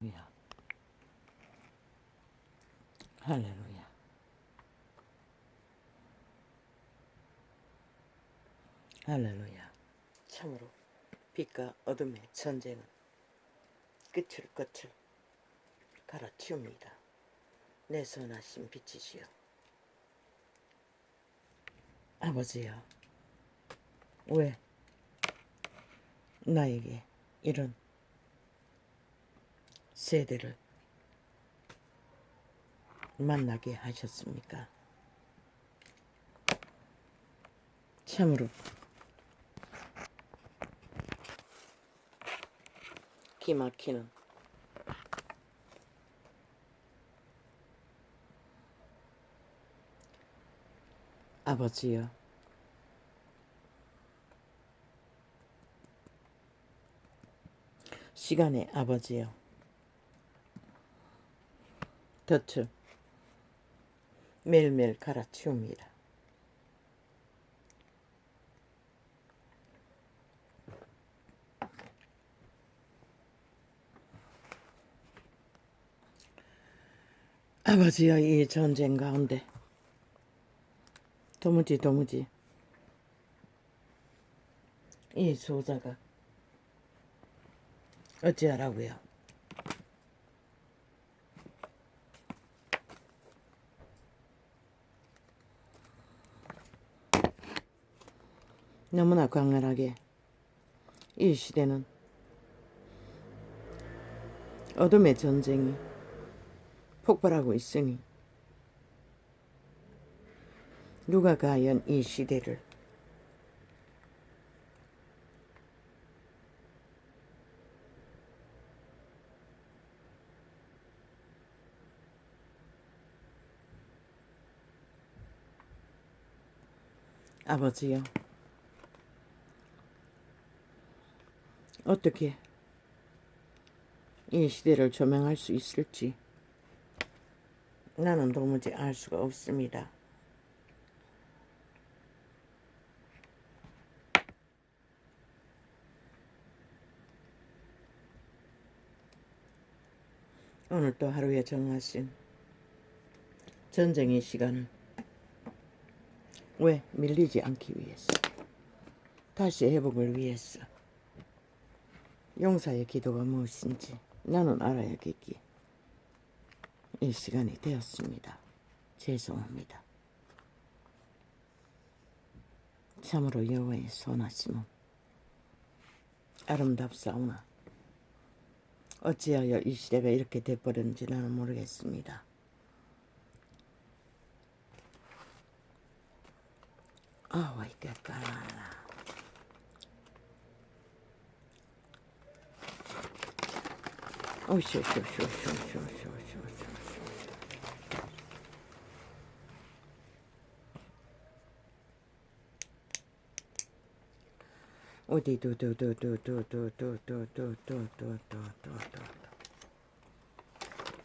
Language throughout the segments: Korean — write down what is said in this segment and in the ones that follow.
할렐루야. 할렐루야. 할렐루야. 참으로 빛과 어둠의 전쟁은 끝을 갈아치웁니다. 내 선하신 빛이시여. 아버지여, 왜 나에게 이런 세대를 만나게 하셨습니까? 참으로 기막히는 아버지여, 시간의 아버지여, 덫을 매일매일 갈아치웁니다. 아버지여, 이 전쟁 가운데 도무지 이 소자가 어찌하라고요? 너무나 강렬하게 이 시대는 어둠의 전쟁이 폭발하고 있으니 누가 과연 이 시대를 아버지여, 어떻게 이 시대를 조명할 수 있을지 나는 도무지 알 수가 없습니다. 오늘 또 하루에 정하신 전쟁의 시간을 왜 밀리지 않기 위해서, 다시 회복을 위해서 용사의 기도가 무엇인지 나는 알아야겠기에 이 시간이 되었습니다. 죄송합니다. 참으로 여호와의 선하심은 아름답사오나 어찌하여 이 시대가 이렇게 돼버렸는지 나는 모르겠습니다. 아와 이까까라. 오쇼쇼쇼쇼쇼쇼쇼쇼. 어디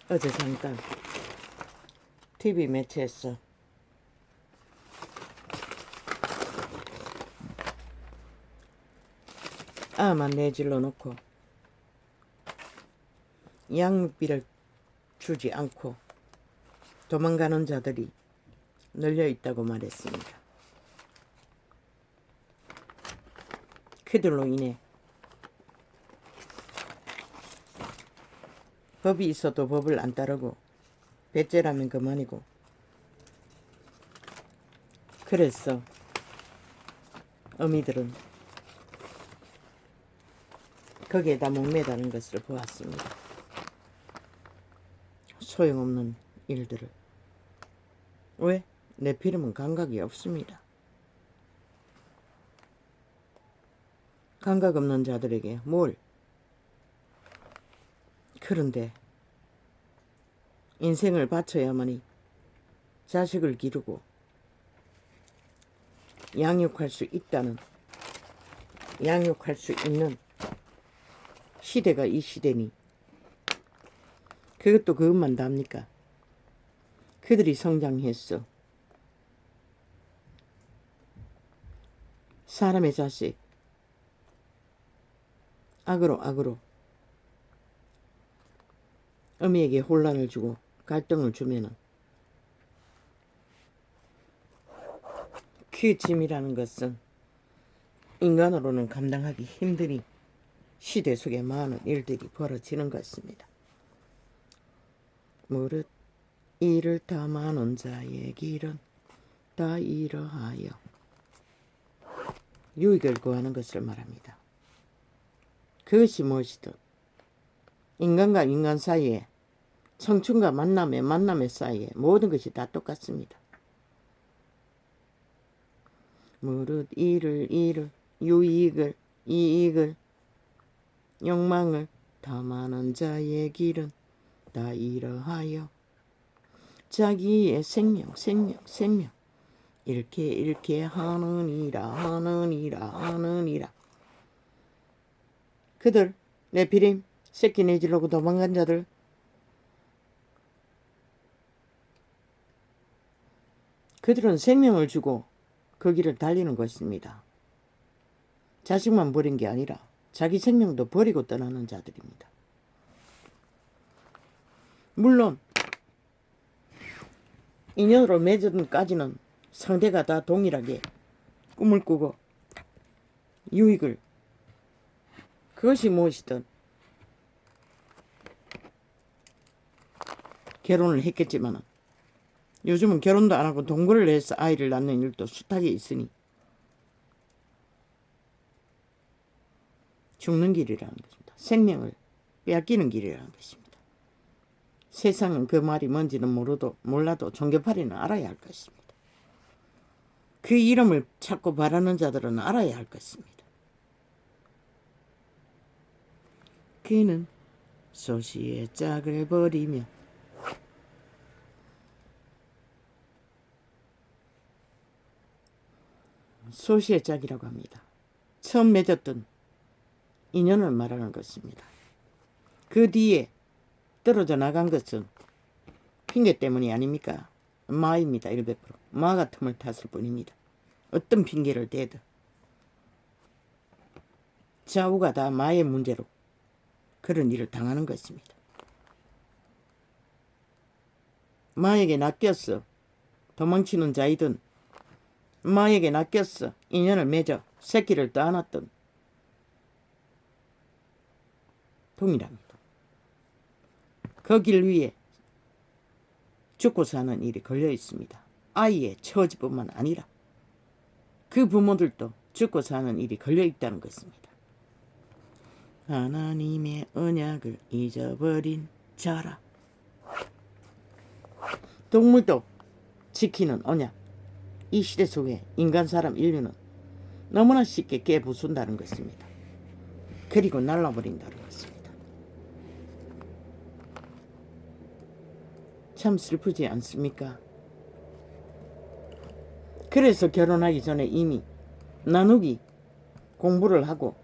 어제 잠깐 TV 매체에서 아만 내질러 놓고 양육비를 주지 않고 도망가는 자들이 널려 있다고 말했습니다. 그들로 인해 법이 있어도 법을 안 따르고 배째라면 그만이고, 그래서 어미들은 거기에다 목매다는 것을 보았습니다. 소용없는 일들을. 왜? 내 피름은 감각이 없습니다. 감각 없는 자들에게 뭘? 그런데 인생을 바쳐야만이 자식을 기르고 양육할 수 있는 시대가 이 시대니 그것도 그것만 답니까? 그들이 성장했어. 사람의 자식 악으로 어미에게 혼란을 주고 갈등을 주면은 그 짐이라는 것은 인간으로는 감당하기 힘드니 시대 속에 많은 일들이 벌어지는 것입니다. 무릇 이를 탐하는 자의 길은 다 이러하여 유익을 구하는 것을 말합니다. 그것이 무엇이든 인간과 인간 사이에, 청춘과 만남의 사이에 모든 것이 다 똑같습니다. 무릇 이를 유익을 이익을 욕망을 탐하는 자의 길은 다 이러하여 자기의 생명 이렇게 하느니라. 그들 네피림 새끼 내지르고 도망간 자들, 그들은 생명을 주고 그 길을 달리는 것입니다. 자식만 버린 게 아니라 자기 생명도 버리고 떠나는 자들입니다. 물론 인연으로 맺은까지는 상대가 다 동일하게 꿈을 꾸고 유익을, 그것이 무엇이든 결혼을 했겠지만 요즘은 결혼도 안 하고 동거를 해서 아이를 낳는 일도 숱하게 있으니 죽는 길이라는 것입니다. 생명을 빼앗기는 길이라는 것입니다. 세상은 그 말이 뭔지는 몰라도 종교파리는 알아야 할 것입니다. 그 이름을 찾고 바라는 자들은 알아야 할 것입니다. 그는 소시의 짝을 버리며 소시의 짝이라고 합니다. 처음 맺었던 인연을 말하는 것입니다. 그 뒤에 떨어져 나간 것은 핑계 때문이 아닙니까? 마입니다. 100%. 마가 틈을 탔을 뿐입니다. 어떤 핑계를 대든 좌우가 다 마의 문제로 그런 일을 당하는 것입니다. 마에게 낚였어 도망치는 자이든 마에게 낚였어 인연을 맺어 새끼를 떠안았던 동일합니다. 그 길 위에 죽고 사는 일이 걸려 있습니다. 아이의 처지뿐만 아니라 그 부모들도 죽고 사는 일이 걸려 있다는 것입니다. 하나님의 언약을 잊어버린 자라. 동물도 지키는 언약, 이 시대 속에 인간 사람 인류는 너무나 쉽게 깨부순다는 것입니다. 그리고 날라버린다는 것입니다. 참 슬프지 않습니까? 그래서 결혼하기 전에 이미 나누기 공부를 하고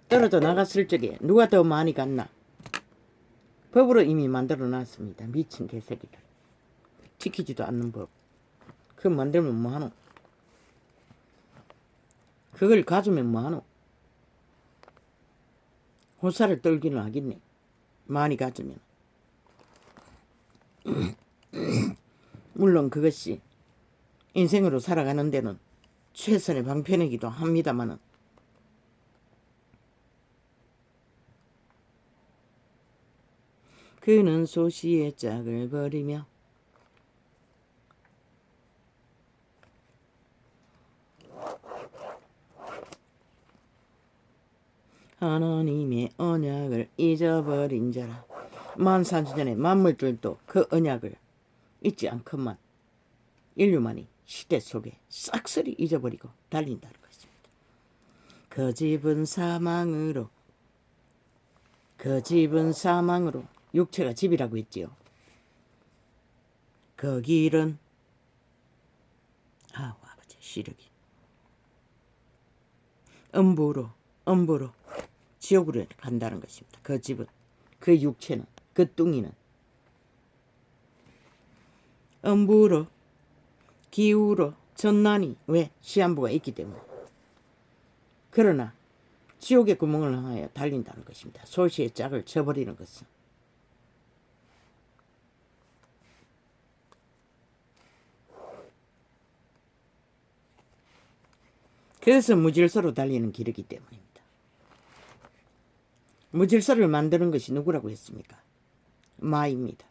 떨어져 나갔을 적에 누가 더 많이 갔나 법으로 이미 만들어 놨습니다. 미친 개새끼들. 지키지도 않는 법. 그거 만들면 뭐하노? 그걸 가지면 뭐하노? 호사를 떨기는 하겠네. 많이 가지면. 물론 그것이 인생으로 살아가는 데는 최선의 방편이기도 합니다마는 그는 소시의 짝을 버리며 하나님의 언약을 잊어버린 자라. 만산전에 만물들도 그 언약을 잊지 않건만 인류만이 시대 속에 싹쓸이 잊어버리고 달린다는 것입니다. 그 집은 사망으로 육체가 집이라고 했지요. 그 길은 아버지 시력이 음부로 지옥으로 간다는 것입니다. 그 집은, 그 육체는, 그 뚱이는 음부로 기우로 전난이 왜 시한부가 있기 때문에. 그러나 지옥의 구멍을 향하여 달린다는 것입니다. 솔시의 짝을 쳐버리는 것은. 그래서 무질서로 달리는 길이기 때문입니다. 무질서를 만드는 것이 누구라고 했습니까? 마입니다.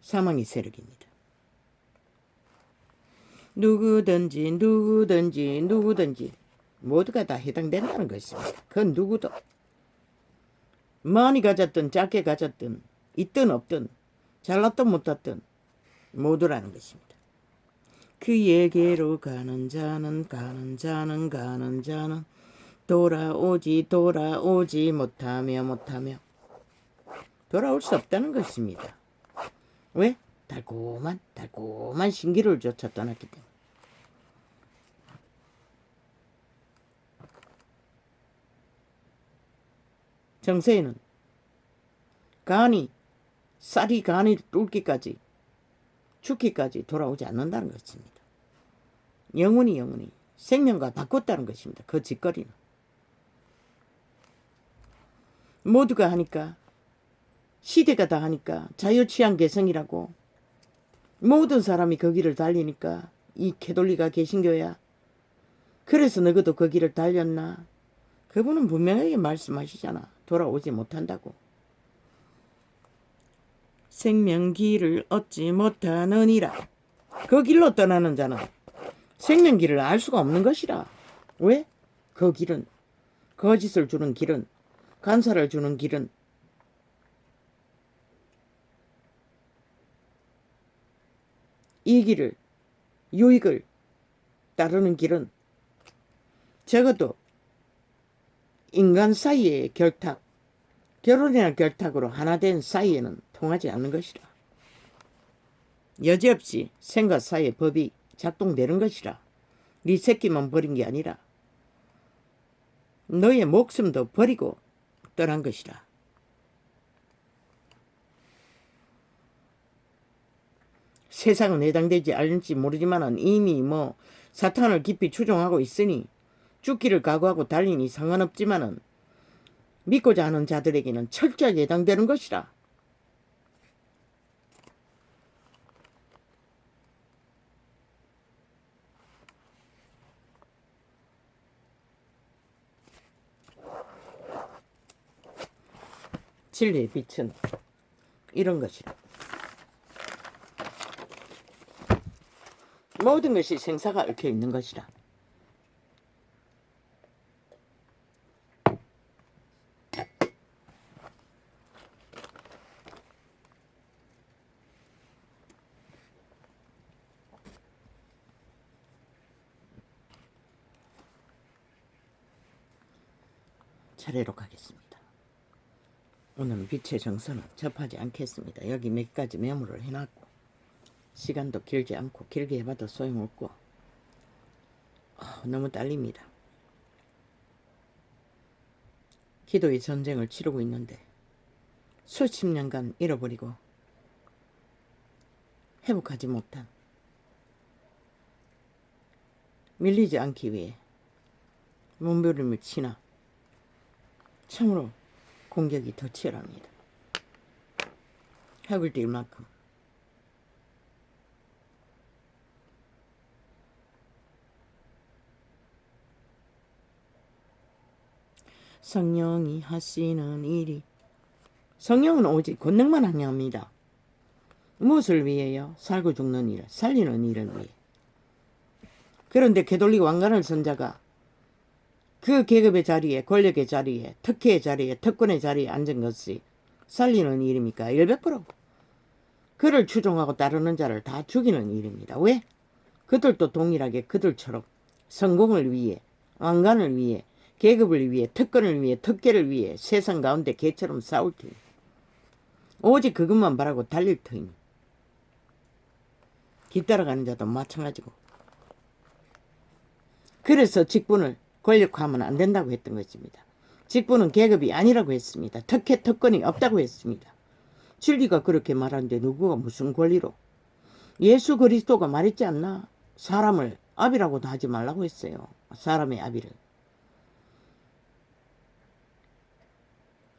사망의 세력입니다. 누구든지 모두가 다 해당된다는 것입니다. 그건 누구도 많이 가졌든 작게 가졌든 있든 없든 잘났든 못났든 모두라는 것입니다. 그에게로 가는 자는 돌아오지 못하며 돌아올 수 없다는 것입니다. 왜? 달콤한 신기를 쫓아 떠났기 때문에. 정세에는 쌀이 간이 뚫기까지 죽기까지 돌아오지 않는다는 것입니다. 영원히 생명과 바꿨다는 것입니다. 그 짓거리는. 모두가 하니까, 시대가 다 하니까 자유취향 개성이라고 모든 사람이 그 길을 달리니까 이 캐톨리가 개신교야. 그래서 너희도 그 길을 달렸나? 그분은 분명하게 말씀하시잖아. 돌아오지 못한다고. 생명길을 얻지 못하느니라. 그 길로 떠나는 자는 생명길을 알 수가 없는 것이라. 왜? 그 길은, 거짓을 주는 길은, 간사를 주는 길은, 이익을, 유익을 따르는 길은 적어도 인간 사이의 결탁, 결혼이나 결탁으로 하나 된 사이에는 통하지 않는 것이라. 여지없이 생과 사의 법이 작동되는 것이라. 네 새끼만 버린 게 아니라 너의 목숨도 버리고 떠난 것이라. 세상은 해당되지 않을지 모르지만 이미 사탄을 깊이 추종하고 있으니 죽기를 각오하고 달리니 상관없지만은 믿고자 하는 자들에게는 철저하게 해당되는 것이라. 진리의 빛은 이런 것이라. 모든 것이 생사가 얽혀 있는 것이라. 차례로 가겠습니다. 오늘은 빛의 정서는 접하지 않겠습니다. 여기 몇 가지 메모를 해놨고 시간도 길지 않고 길게 해봐도 소용없고 너무 딸립니다. 기도의 전쟁을 치르고 있는데 수십 년간 잃어버리고 회복하지 못한, 밀리지 않기 위해 몸부림을 치나 참으로 공격이 더 치열합니다. 혁을 뛸 만큼. 성령이 하시는 일이, 성령은 오직 권능만 항해합니다. 무엇을 위해요? 살고 죽는 일, 살리는 일을 위해. 그런데 게돌릭 왕관을 쓴 자가 그 계급의 자리에, 권력의 자리에, 특혜의 자리에, 특권의 자리에 앉은 것이 살리는 일입니까? 100%. 그를 추종하고 따르는 자를 다 죽이는 일입니다. 왜? 그들도 동일하게 그들처럼 성공을 위해, 왕관을 위해, 계급을 위해, 특권을 위해, 특혜를 위해 세상 가운데 개처럼 싸울 테니 오직 그것만 바라고 달릴 터이니 뒤따라가는 자도 마찬가지고. 그래서 직분을 권력화하면 안 된다고 했던 것입니다. 직분은 계급이 아니라고 했습니다. 특혜, 특권이 없다고 했습니다. 진리가 그렇게 말하는데 누구가 무슨 권리로? 예수 그리스도가 말했지 않나? 사람을 아비라고도 하지 말라고 했어요. 사람의 아비를.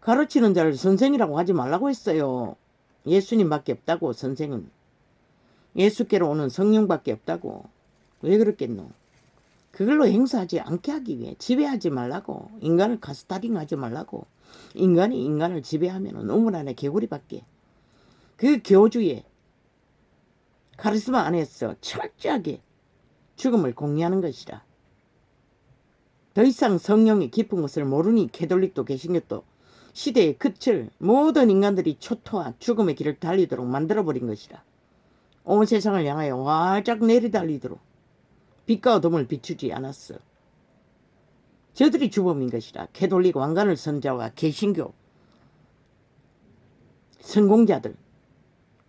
가르치는 자를 선생이라고 하지 말라고 했어요. 예수님밖에 없다고. 선생은 예수께로 오는 성령밖에 없다고. 왜 그렇겠노? 그걸로 행사하지 않게 하기 위해 지배하지 말라고. 인간을 가스타링하지 말라고. 인간이 인간을 지배하면 우물 안에 개구리밖에. 그 교주의 카리스마 안에서 철저하게 죽음을 공유하는 것이라. 더 이상 성령의 깊은 것을 모르니 캐톨릭도 개신교도 시대의 끝을 모든 인간들이 초토화 죽음의 길을 달리도록 만들어버린 것이라. 온 세상을 향하여 활짝 내리달리도록 빛과 어둠을 비추지 않았어. 저들이 주범인 것이라. 캐톨릭 왕관을 선자와 개신교 성공자들,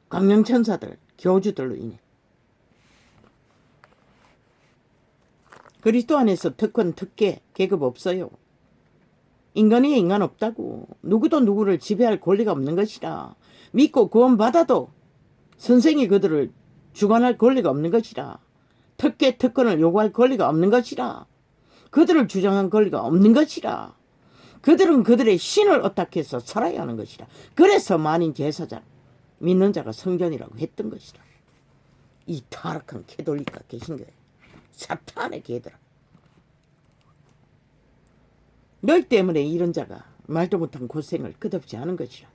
광명천사들, 교주들로 인해. 그리스도 안에서 특권, 특権, 계급 없어요. 인간이 인간 없다고. 누구도 누구를 지배할 권리가 없는 것이라. 믿고 구원받아도 선생이 그들을 주관할 권리가 없는 것이라. 특권, 특권을 요구할 권리가 없는 것이라. 그들을 주장할 권리가 없는 것이라. 그들은 그들의 신을 어탁해서 살아야 하는 것이라. 그래서 만인 제사장, 믿는 자가 성전이라고 했던 것이라. 이 타락한 캐톨릭과 개신교에 사탄의 개들아. 너희 때문에 이런 자가 말도 못한 고생을 끝없이 하는 것이라.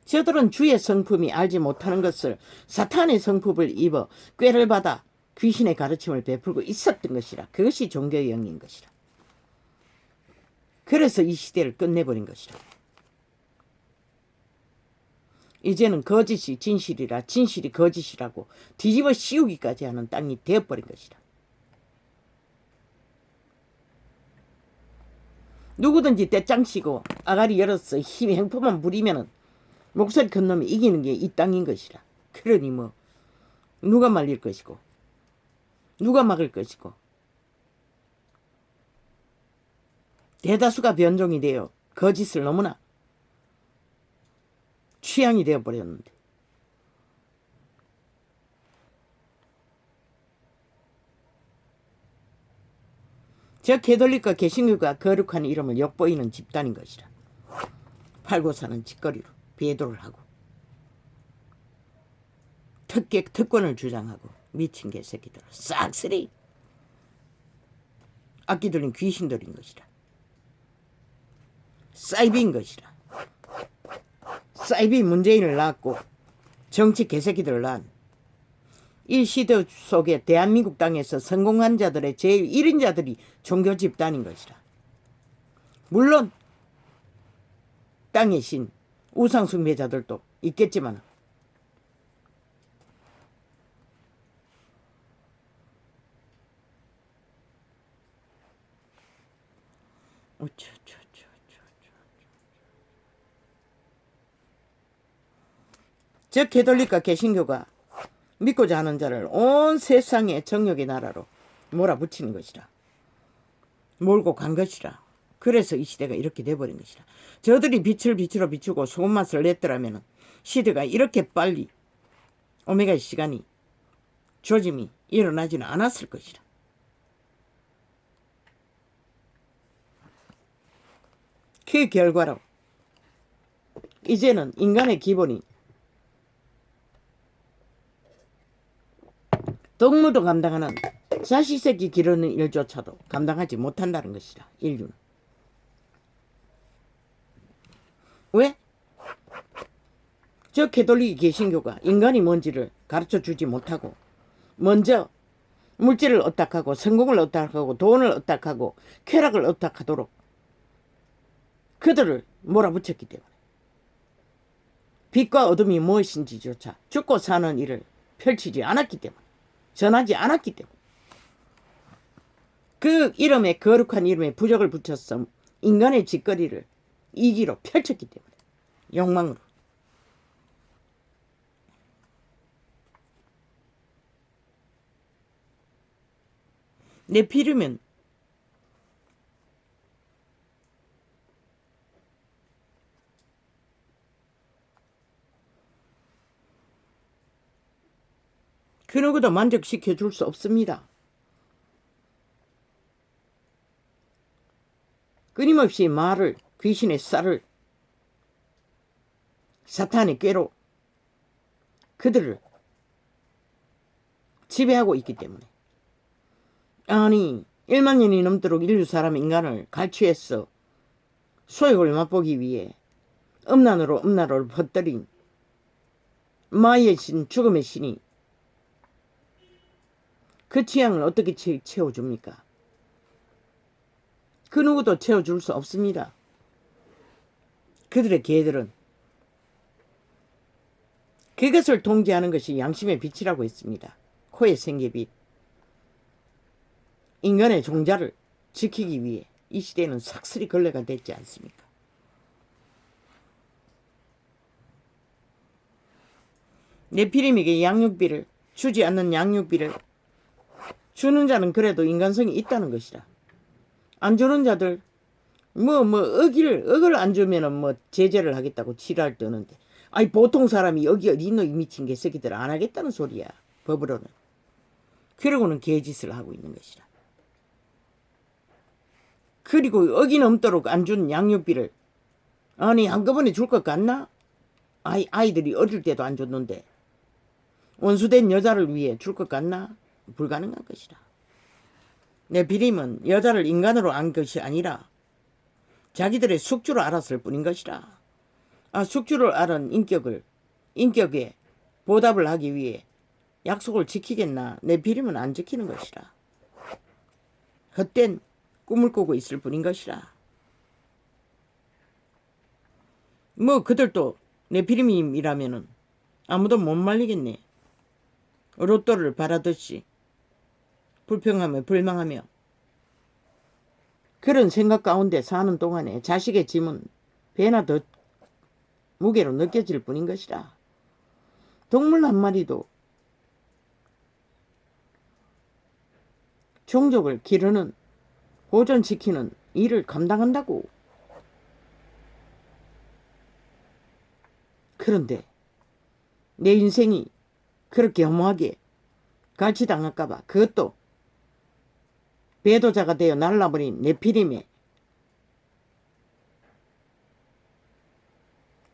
저들은 주의 성품이 알지 못하는 것을 사탄의 성품을 입어 꾀를 받아 귀신의 가르침을 베풀고 있었던 것이라. 그것이 종교의 영인 것이라. 그래서 이 시대를 끝내버린 것이라. 이제는 거짓이 진실이라 진실이 거짓이라고 뒤집어 씌우기까지 하는 땅이 되어버린 것이라. 누구든지 떼짱치고 아가리 열어서 힘 행포만 부리면은 목소리 큰 놈이 이기는 게 이 땅인 것이라. 그러니 뭐 누가 말릴 것이고 누가 막을 것이고. 대다수가 변종이 되어 거짓을 너무나 취향이 되어버렸는데. 저 캐톨릭과 개신교가 거룩한 이름을 엿보이는 집단인 것이라. 팔고 사는 짓거리로 배도를 하고 특권을 주장하고 미친 개새끼들 싹쓸이 악기들은 귀신들인 것이라. 사이비인 것이라. 사이비 문재인을 낳았고 정치 개새끼들을 낳은 이 시대 속에 대한민국 땅에서 성공한 자들의 제일 1인자들이 종교 집단인 것이라. 물론 땅의 신 우상 숭배자들도 있겠지만 저 캐톨릭과 개신교가 믿고자 하는 자를 온 세상의 정욕의 나라로 몰아붙이는 것이라. 몰고 간 것이라. 그래서 이 시대가 이렇게 돼버린 것이라. 저들이 빛을 빛으로 비추고 소금맛을 냈더라면 시대가 이렇게 빨리 오메가의 시간이 조짐이 일어나지는 않았을 것이라. 그 결과로 이제는 인간의 기본이 동물도 감당하는 자식새끼 기르는 일조차도 감당하지 못한다는 것이라. 인류는. 왜? 저 캐톨릭 개신교가 인간이 뭔지를 가르쳐주지 못하고 먼저 물질을 어딱하고 성공을 어딱하고 돈을 어딱하고 쾌락을 어딱하도록 그들을 몰아붙였기 때문에 빛과 어둠이 무엇인지조차 죽고 사는 일을 펼치지 않았기 때문에 전하지 않았기 때문에 그 이름에 거룩한 이름에 부적을 붙여서 인간의 짓거리를 이기로 펼쳤기 때문에 욕망으로 네피림은 그 누구도 만족시켜 줄 수 없습니다. 끊임없이 말을, 귀신의 쌀을, 사탄의 꾀로 그들을 지배하고 있기 때문에. 아니 1만 년이 넘도록 인류 사람 인간을 갈취해서 소욕을 맛보기 위해 음란으로 음란을 퍼뜨린 마의 신, 죽음의 신이 그 취향을 어떻게 채워줍니까? 그 누구도 채워줄 수 없습니다. 그들의 개들은 그것을 통제하는 것이 양심의 빛이라고 했습니다. 코의 생계빛. 인간의 종자를 지키기 위해 이 시대는 삭슬이 걸레가 됐지 않습니까? 네피림에게 양육비를 주지 않는 양육비를 주는 자는 그래도 인간성이 있다는 것이라. 안 주는 자들 억을 안 주면은 제재를 하겠다고 지랄 떠는데, 아니 보통 사람이 여기 어디 있노 이 미친 개새끼들 안 하겠다는 소리야. 법으로는. 그러고는 개짓을 하고 있는 것이라. 그리고 억이 넘도록 안 준 양육비를 아니 한꺼번에 줄 것 같나? 아이들이 어릴 때도 안 줬는데 원수된 여자를 위해 줄 것 같나? 불가능한 것이라. 네피림은 여자를 인간으로 안 것이 아니라 자기들의 숙주를 알았을 뿐인 것이라. 숙주를 알은 인격에 보답을 하기 위해 약속을 지키겠나? 네피림은 안 지키는 것이라. 헛된 꿈을 꾸고 있을 뿐인 것이라. 그들도 네피림이라면은 아무도 못 말리겠네. 로또를 바라듯이 불평하며 불망하며 그런 생각 가운데 사는 동안에 자식의 짐은 배나 더 무게로 느껴질 뿐인 것이라. 동물 한 마리도 종족을 기르는, 보존시키는 일을 감당한다고. 그런데 내 인생이 그렇게 허무하게 갈취당할까봐 그것도 배도자가 되어 날라버린 네피림의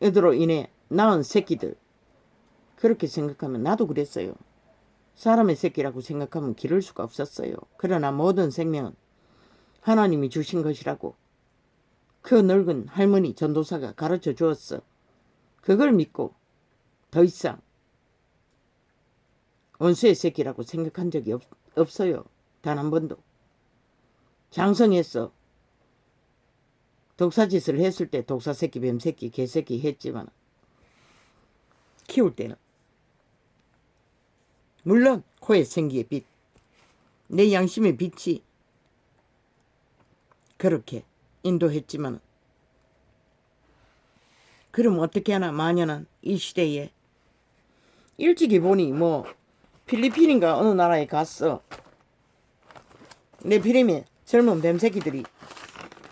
애들로 인해 낳은 새끼들, 그렇게 생각하면 나도 그랬어요. 사람의 새끼라고 생각하면 기를 수가 없었어요. 그러나 모든 생명은 하나님이 주신 것이라고 그 늙은 할머니 전도사가 가르쳐 주었어. 그걸 믿고 더 이상 원수의 새끼라고 생각한 적이 없어요. 단 한 번도. 장성해서 독사짓을 했을 때 독사새끼, 뱀새끼, 개새끼 했지만 키울 때는 물론 코의 생기의 빛, 내 양심의 빛이 그렇게 인도했지만 그럼 어떻게 하나 마녀는 이 시대에 일찍이 보니 필리핀인가 어느 나라에 갔어. 네피림의 젊은 뱀새끼들이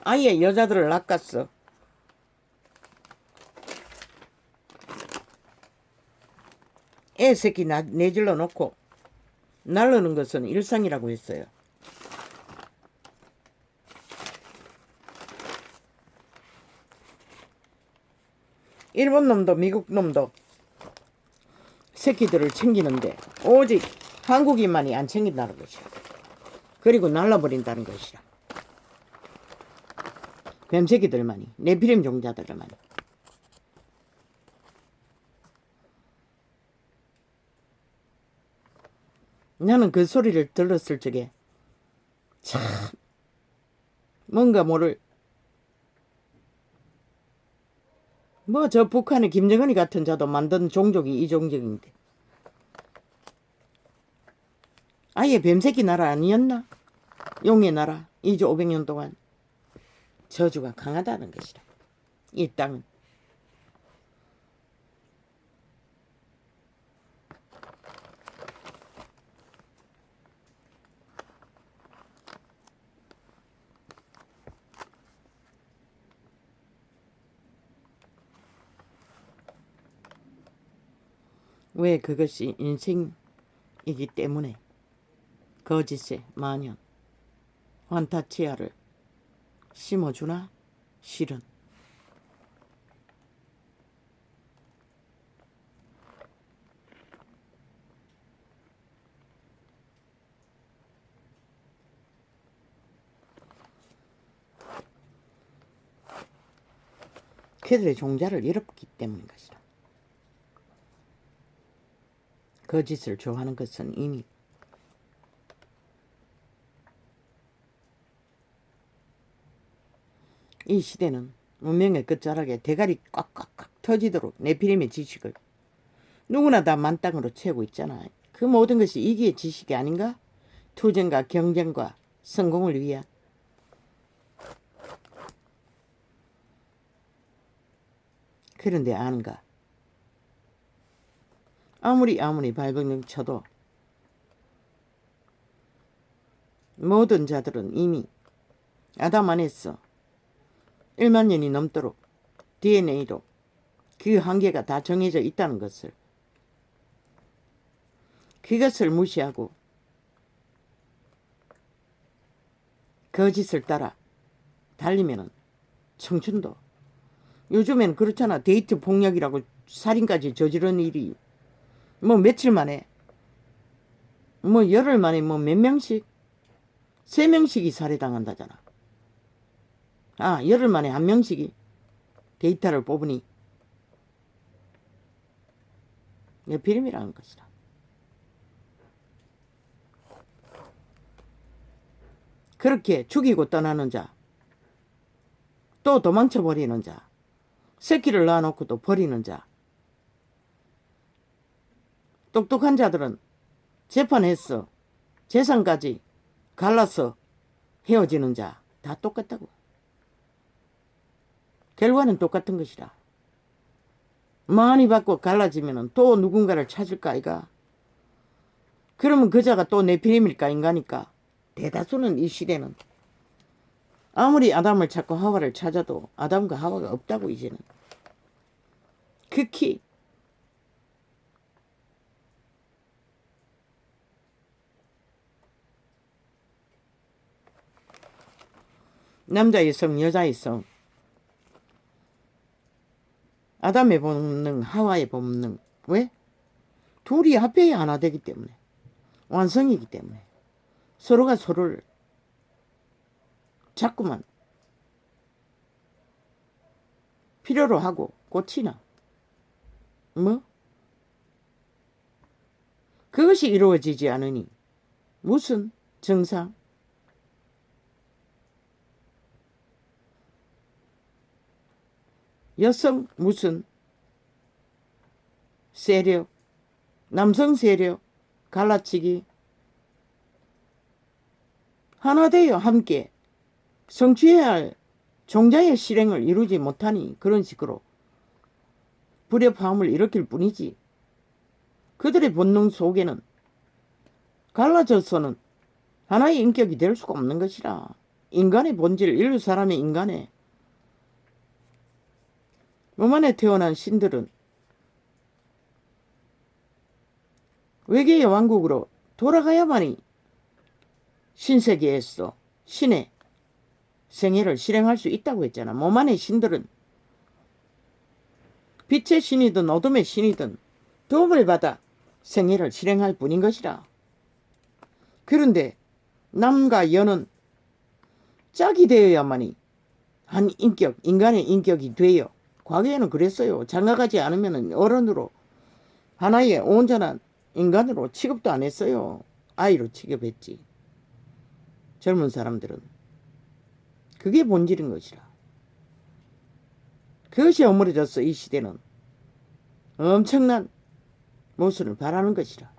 아예 여자들을 낚았어. 애 새끼 내질러 놓고 날르는 것은 일상이라고 했어요. 일본 놈도 미국 놈도 새끼들을 챙기는데 오직 한국인만이 안 챙긴다는 것이야. 그리고 날라버린다는 것이야. 뱀새끼들만이, 네피림 종자들만이. 나는 그 소리를 들었을 적에 참 뭔가 모를 저 북한의 김정은이 같은 자도 만든 종족이 이 종족인데 아예 뱀새끼 나라 아니었나? 용의 나라 2조 500년 동안 저주가 강하다는 것이라. 이 땅은. 왜 그것이 인생이기 때문에 거짓의 마녀 환타치아를 심어주나? 실은. 그들의 종자를 잃었기 때문인 것이다. 거짓을 좋아하는 것은 이미 이 시대는 문명의 끝자락에 대가리 꽉꽉꽉 터지도록 네피림의 지식을 누구나 다 만땅으로 채우고 있잖아. 그 모든 것이 이기의 지식이 아닌가? 투쟁과 경쟁과 성공을 위한. 그런데 아는가? 아무리 발버둥 쳐도 모든 자들은 이미 아담 안에서 1만 년이 넘도록 DNA로 그 한계가 다 정해져 있다는 것을, 그것을 무시하고 거짓을 따라 달리면은 청춘도, 요즘엔 그렇잖아. 데이트 폭력이라고 살인까지 저지른 일이 뭐 며칠 만에, 뭐 열흘 만에 뭐 몇 명씩, 3명씩이 살해당한다잖아. 열흘 만에 1명씩이 데이터를 뽑으니 네피림이라는 것이다. 그렇게 죽이고 떠나는 자, 또 도망쳐버리는 자, 새끼를 낳아놓고 또 버리는 자, 똑똑한 자들은 재판했어, 재산까지 갈라서 헤어지는 자, 다 똑같다고. 결과는 똑같은 것이다. 많이 받고 갈라지면 또 누군가를 찾을까 아이가? 그러면 그 자가 또 네피림일까 인간일까? 대다수는 이 시대는 아무리 아담을 찾고 하와를 찾아도 아담과 하와가 없다고. 이제는 극히 남자의 성, 여자의 성, 아담의 본능, 하와의 본능. 왜? 둘이 합해야 하나 되기 때문에, 완성이기 때문에, 서로가 서로를 자꾸만 필요로 하고 꽂히나? 뭐? 그것이 이루어지지 않으니 무슨 정상? 여성 무슨 세력, 남성 세력 갈라치기, 하나 되어 함께 성취해야 할 종자의 실행을 이루지 못하니 그런 식으로 불협화음을 일으킬 뿐이지. 그들의 본능 속에는 갈라져서는 하나의 인격이 될 수가 없는 것이라. 인간의 본질, 인류 사람의 인간의 몸 안에 태어난 신들은 외계의 왕국으로 돌아가야만이 신세계에서 신의 생애를 실행할 수 있다고 했잖아. 몸 안의 신들은 빛의 신이든 어둠의 신이든 도움을 받아 생애를 실행할 뿐인 것이라. 그런데 남과 여는 짝이 되어야만이 한 인격, 인간의 인격이 되어, 과거에는 그랬어요. 장가가지 않으면 어른으로 하나의 온전한 인간으로 취급도 안 했어요. 아이로 취급했지. 젊은 사람들은 그게 본질인 것이라. 그것이 어무러져서 이 시대는 엄청난 모순을 바라는 것이라.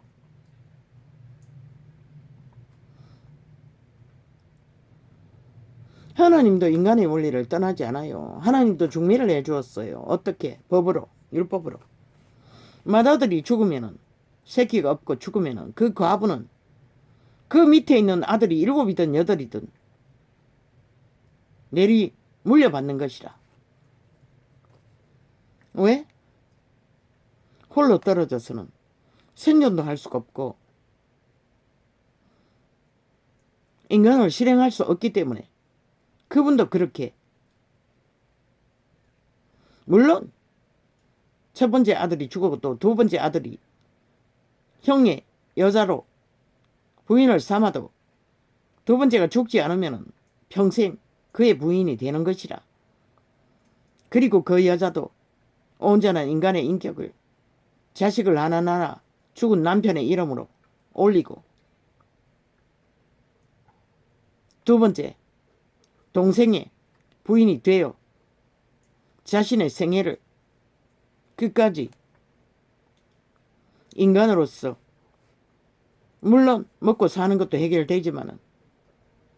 하나님도 인간의 원리를 떠나지 않아요. 하나님도 중매를 해주었어요. 어떻게? 법으로, 율법으로. 맏아들이 죽으면은, 새끼가 없고 죽으면은 그 과부는 그 밑에 있는 아들이 7이든 8이든 내리 물려받는 것이라. 왜? 홀로 떨어져서는 생존도 할 수가 없고 인간을 실행할 수 없기 때문에 그분도 그렇게, 물론 첫 번째 아들이 죽었고 또 두 번째 아들이 형의 여자로 부인을 삼아도 두 번째가 죽지 않으면 평생 그의 부인이 되는 것이라. 그리고 그 여자도 온전한 인간의 인격을 자식을 하나하나 죽은 남편의 이름으로 올리고, 두 번째 동생의 부인이 되어 자신의 생애를 끝까지 인간으로서, 물론 먹고 사는 것도 해결되지만은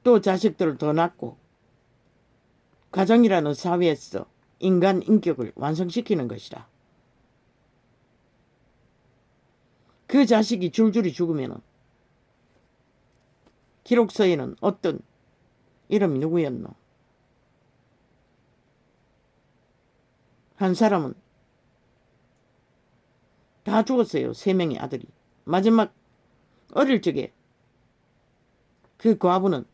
또 자식들을 더 낳고 가정이라는 사회에서 인간 인격을 완성시키는 것이라. 그 자식이 줄줄이 죽으면은 기록서에는 어떤 이름이 누구였노? 한 사람은 다 죽었어요. 3명의 아들이. 마지막 어릴 적에 그 과부는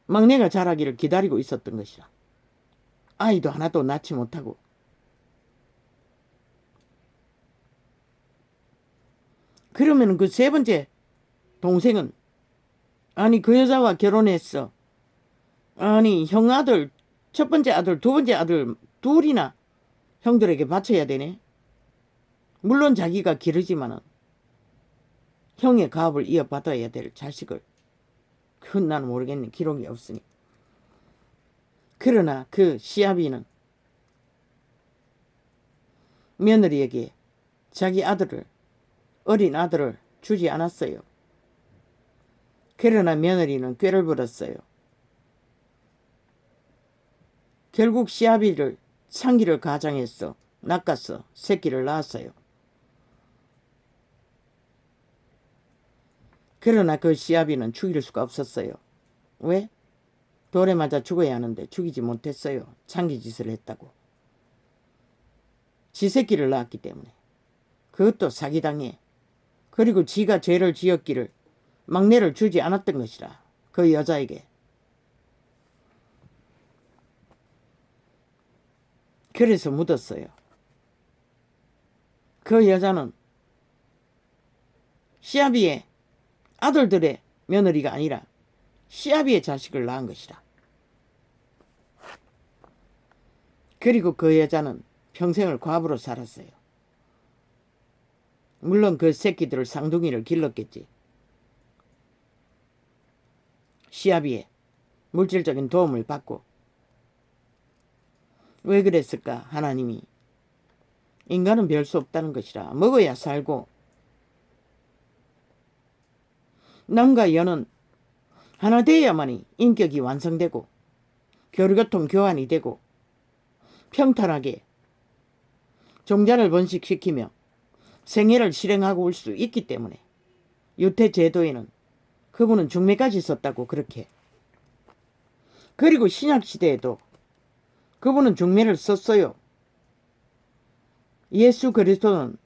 막내가 자라기를 기다리고 있었던 것이라. 아이도 하나도 낳지 못하고. 그러면 그 세 번째 동생은, 아니 그 여자와 결혼했어. 아니 형아들, 첫 번째 아들, 두 번째 아들 둘이나 형들에게 바쳐야 되네. 물론 자기가 기르지만은 형의 가업을 이어받아야 될 자식을. 그건 나는 모르겠네. 기록이 없으니. 그러나 그 시아비는 며느리에게 자기 아들을, 어린 아들을 주지 않았어요. 그러나 며느리는 꾀를 부렸어요. 결국 시아비를 상기를 가장해서 낚아서 새끼를 낳았어요. 그러나 그 시아비는 죽일 수가 없었어요. 왜? 돌에 맞아 죽어야 하는데 죽이지 못했어요. 창기짓을 했다고. 지 새끼를 낳았기 때문에. 그것도 사기당해. 그리고 지가 죄를 지었기를 막내를 주지 않았던 것이라. 그 여자에게. 그래서 묻었어요. 그 여자는 시아비의 아들들의 며느리가 아니라 시아비의 자식을 낳은 것이라. 그리고 그 여자는 평생을 과부로 살았어요. 물론 그 새끼들을 쌍둥이를 길렀겠지. 시아비의 물질적인 도움을 받고. 왜 그랬을까? 하나님이 인간은 별 수 없다는 것이라. 먹어야 살고 남과 여는 하나 되어야만이 인격이 완성되고 교류교통 교환이 되고 평탄하게 종자를 번식시키며 생애를 실행하고 올 수 있기 때문에 유태제도에는 그분은 중매까지 썼다고 그렇게. 그리고 신약시대에도 그분은 중매를 썼어요. 예수 그리스도는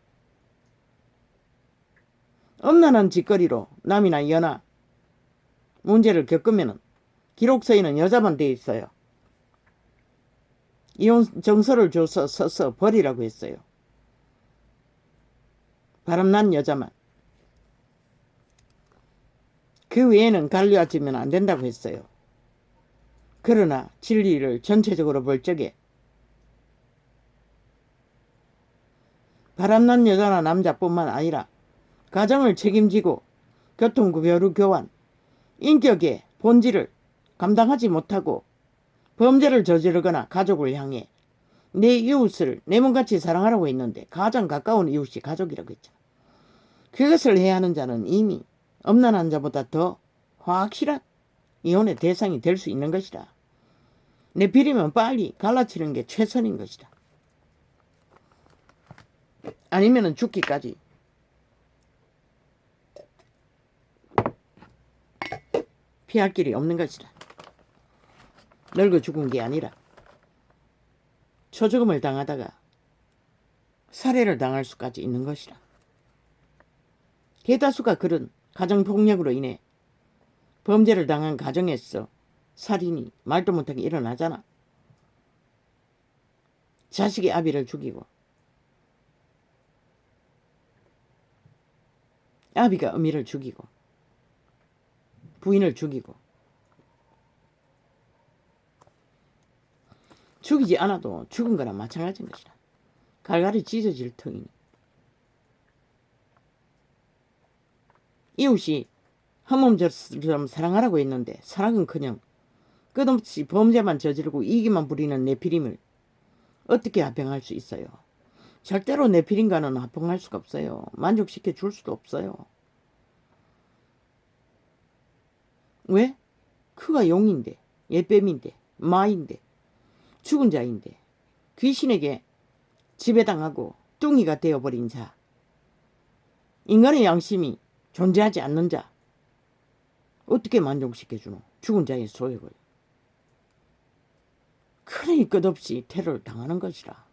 엄난한 짓거리로 남이나 여나 문제를 겪으면 기록서에는 여자만 되어 있어요. 이혼 정서를 줘서 써서 버리라고 했어요. 바람난 여자만. 그 외에는 관리하지면 안 된다고 했어요. 그러나 진리를 전체적으로 볼 적에 바람난 여자나 남자뿐만 아니라 가정을 책임지고 교통교류 교환, 인격의 본질을 감당하지 못하고 범죄를 저지르거나 가족을 향해 내 이웃을 내 몸같이 사랑하라고 했는데 가장 가까운 이웃이 가족이라고 했잖아. 그것을 해야 하는 자는 이미 엄난한 자보다 더 확실한 이혼의 대상이 될 수 있는 것이다. 내 비리면 빨리 갈라치는 게 최선인 것이다. 아니면은 죽기까지. 피할 길이 없는 것이다. 늙어 죽은 게 아니라 초죽음을 당하다가 살해를 당할 수까지 있는 것이다. 대다수가 그런 가정폭력으로 인해 범죄를 당한 가정에서 살인이 말도 못하게 일어나잖아. 자식의 아비를 죽이고 아비가 어미를 죽이고 부인을 죽이고 죽이지 않아도 죽은 거랑 마찬가지인 것이라. 갈갈이 찢어질 터이니. 이웃이 험험처럼 사랑하라고 했는데 사랑은커녕 끝없이 범죄만 저지르고 이기만 부리는 네피림을 어떻게 합병할 수 있어요? 절대로 네피림과는 합병할 수가 없어요. 만족시켜 줄 수도 없어요. 왜? 그가 용인데, 예뱀인데, 마인데, 죽은 자인데, 귀신에게 지배당하고 뚱이가 되어버린 자, 인간의 양심이 존재하지 않는 자, 어떻게 만족시켜주노? 죽은 자의 소욕을. 그러니 끝없이 테러를 당하는 것이라.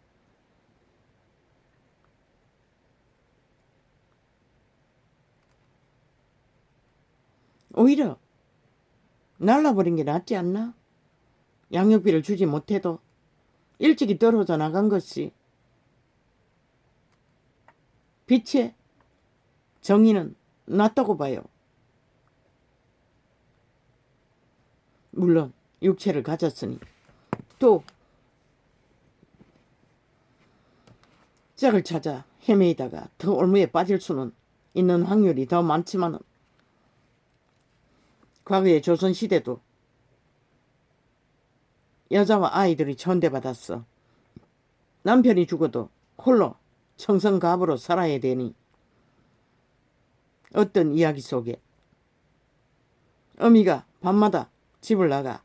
오히려 날라버린 게 낫지 않나? 양육비를 주지 못해도 일찍이 떨어져 나간 것이 빛의 정의는 낫다고 봐요. 물론 육체를 가졌으니 또 짝을 찾아 헤매이다가 더 올무에 빠질 수는 있는 확률이 더 많지만은 과거의 조선시대도 여자와 아이들이 천대받았어. 남편이 죽어도 홀로 청성갑으로 살아야 되니 어떤 이야기 속에 어미가 밤마다 집을 나가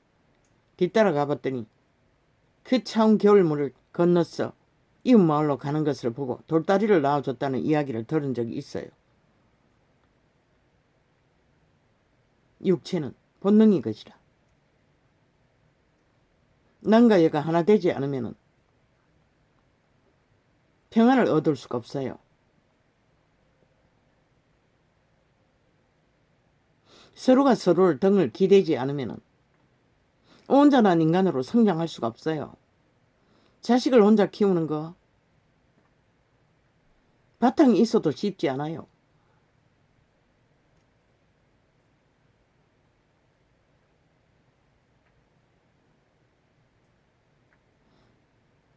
뒤따라 가봤더니 그 차운 겨울물을 건너서 이웃 마을로 가는 것을 보고 돌다리를 낳아줬다는 이야기를 들은 적이 있어요. 육체는 본능인 것이라. 남과 여가 하나 되지 않으면 평안을 얻을 수가 없어요. 서로가 서로를 등을 기대지 않으면 온전한 인간으로 성장할 수가 없어요. 자식을 혼자 키우는 거 바탕이 있어도 쉽지 않아요.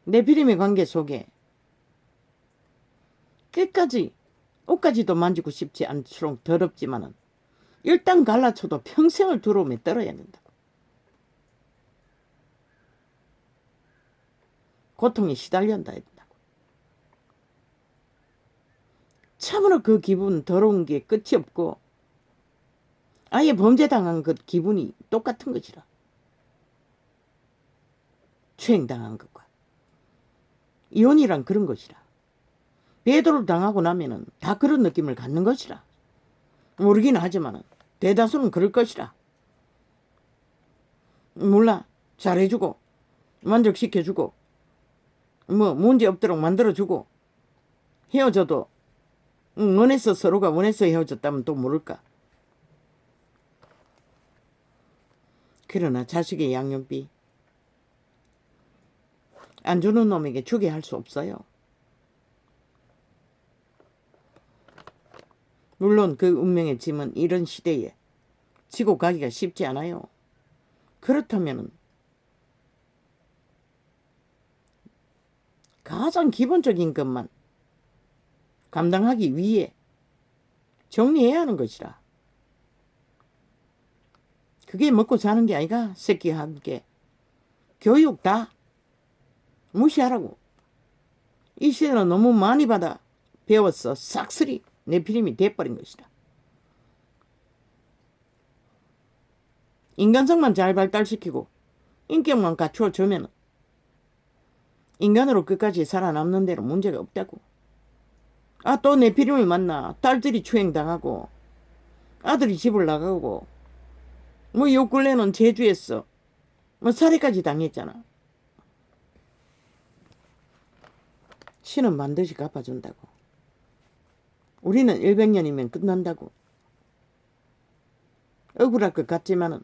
네피림의 관계 속에 끝까지 옷까지도 만지고 싶지 않도록 더럽지만은 일단 갈라쳐도 평생을 두루매 떨어야 된다고. 고통에 시달려야 된다고. 참으로 그 기분 더러운 게 끝이 없고 아예 범죄당한 그 기분이 똑같은 것이라. 추행당한 것과. 이혼이란 그런 것이라. 배도를 당하고 나면은 다 그런 느낌을 갖는 것이라. 모르긴 하지만은 대다수는 그럴 것이라. 몰라. 잘해주고 만족시켜주고 뭐 문제 없도록 만들어주고 헤어져도 원해서 서로가 원해서 헤어졌다면 또 모를까. 그러나 자식의 양육비 안 주는 놈에게 주게 할 수 없어요. 물론 그 운명의 짐은 이런 시대에 지고 가기가 쉽지 않아요. 그렇다면 가장 기본적인 것만 감당하기 위해 정리해야 하는 것이라. 그게 먹고 사는 게 아이가. 새끼와 함께 교육 다 무시하라고. 이 시대는 너무 많이 받아 배웠어. 싹쓸이 네피림이 돼버린 것이다. 인간성만 잘 발달시키고 인격만 갖추어주면 인간으로 끝까지 살아남는 데는 문제가 없다고. 아, 또 네피림을 만나 딸들이 추행당하고 아들이 집을 나가고 뭐 요 근래는 제주에서 뭐 살해까지 당했잖아. 신은 반드시 갚아준다고. 우리는 100년이면 끝난다고. 억울할 것 같지만은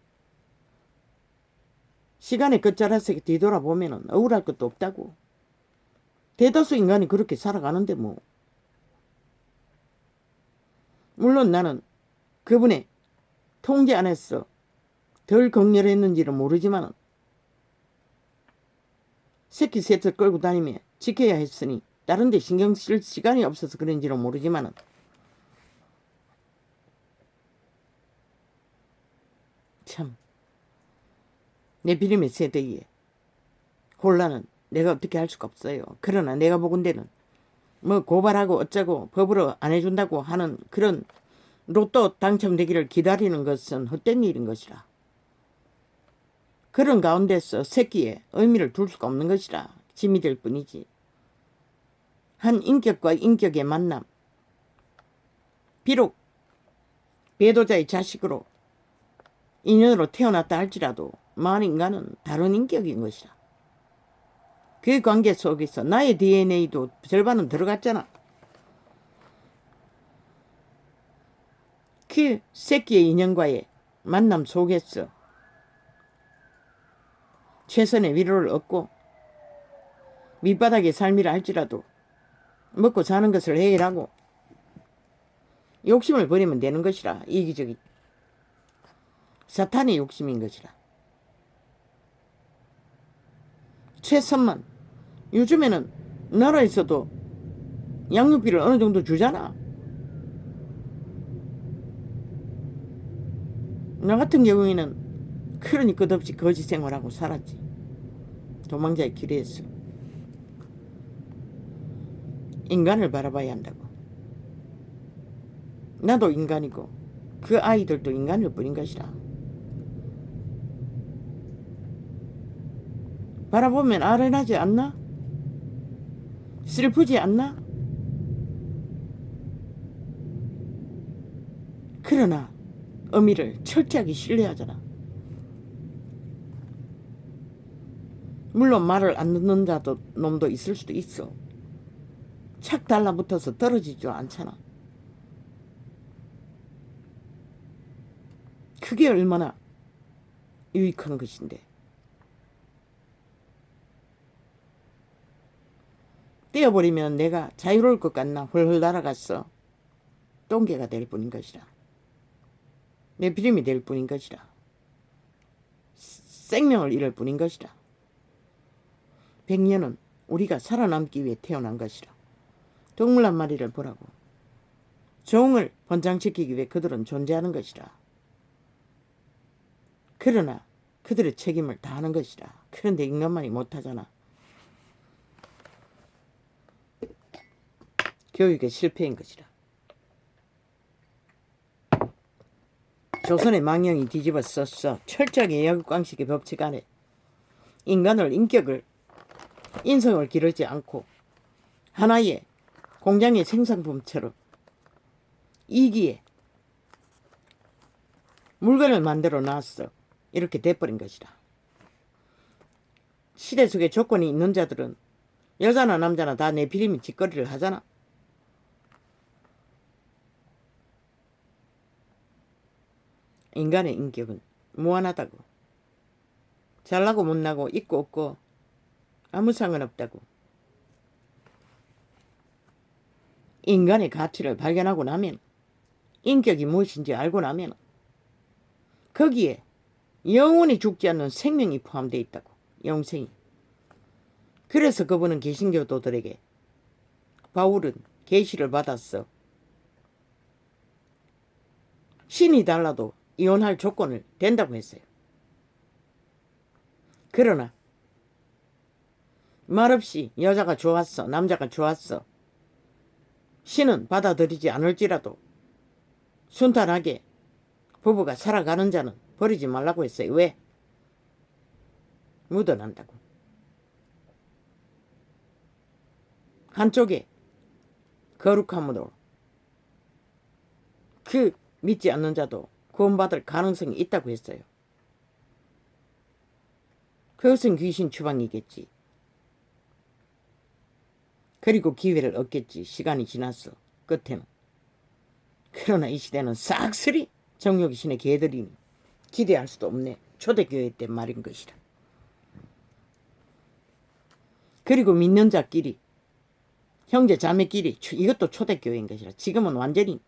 시간의 끝자락에 뒤돌아보면은 억울할 것도 없다고. 대다수 인간이 그렇게 살아가는데 뭐. 물론 나는 그분의 통제 안에서 덜 격렬했는지는 모르지만 새끼 셋을 끌고 다니며 지켜야 했으니 다른 데 신경 쓸 시간이 없어서 그런지는 모르지만 참 내피림의 세대에 혼란은 내가 어떻게 할 수가 없어요. 그러나 내가 보건대는 뭐 고발하고 어쩌고 법으로 안 해준다고 하는 그런 로또 당첨되기를 기다리는 것은 헛된 일인 것이라. 그런 가운데서 새끼에 의미를 둘 수가 없는 것이라. 짐이 될 뿐이지. 한 인격과 인격의 만남. 비록 배도자의 자식으로 인연으로 태어났다 할지라도 많은 인간은 다른 인격인 것이라. 그 관계 속에서 나의 DNA도 절반은 들어갔잖아. 그 새끼의 인연과의 만남 속에서 최선의 위로를 얻고 밑바닥의 삶이라 할지라도 먹고 사는 것을 해결하고 욕심을 버리면 되는 것이라. 이기적인 사탄의 욕심인 것이라. 최선만 요즘에는 나라에서도 양육비를 어느 정도 주잖아. 나 같은 경우에는 그러니 끝없이 거지 생활하고 살았지. 도망자의 길에서. 인간을 바라봐야 한다고. 나도 인간이고 그 아이들도 인간일 뿐인 것이라. 바라보면 아련하지 않나? 슬프지 않나? 그러나 의미를 철저하게 신뢰하잖아. 물론 말을 안 듣는 자도 놈도 있을 수도 있어. 착 달라붙어서 떨어지지 않잖아. 그게 얼마나 유익한 것인데. 떼어버리면 내가 자유로울 것 같나 훌훌 날아갔어. 똥개가 될 뿐인 것이라. 내 비림이 될 뿐인 것이라. 생명을 잃을 뿐인 것이라. 100년은 우리가 살아남기 위해 태어난 것이라. 동물 한 마리를 보라고. 종을 번창시키기 위해 그들은 존재하는 것이라. 그러나 그들의 책임을 다하는 것이라. 그런데 인간만이 못하잖아. 교육의 실패인 것이라. 조선의 망령이 뒤집어 썼어. 철저하게 약육강식의 법칙 안에 인간을 인격을 인성을 기르지 않고 하나의 공장의 생산품처럼 이기에 물건을 만들어 놨어. 이렇게 돼버린 것이다. 시대 속에 조건이 있는 자들은 여자나 남자나 다 내피림이 짓거리를 하잖아. 인간의 인격은 무한하다고. 잘나고 못나고 있고 없고 아무 상관없다고. 인간의 가치를 발견하고 나면 인격이 무엇인지 알고 나면 거기에 영원히 죽지 않는 생명이 포함되어 있다고. 영생이. 그래서 그분은 개신교도들에게 바울은 계시를 받았어. 신이 달라도 이혼할 조건을 된다고 했어요. 그러나 말없이 여자가 좋았어. 남자가 좋았어. 신은 받아들이지 않을지라도 순탄하게 부부가 살아가는 자는 버리지 말라고 했어요. 왜? 묻어난다고. 한쪽에 거룩함으로 그 믿지 않는 자도 구원받을 가능성이 있다고 했어요. 그것은 귀신 추방이겠지. 그리고 기회를 얻겠지. 시간이 지났어. 끝에는. 그러나 이 시대는 싹쓸이 정욕의 신의 개들이니 기대할 수도 없네. 초대교회 때 말인 것이라. 그리고 믿는 자끼리, 형제 자매끼리, 이것도 초대교회인 것이라. 지금은 완전히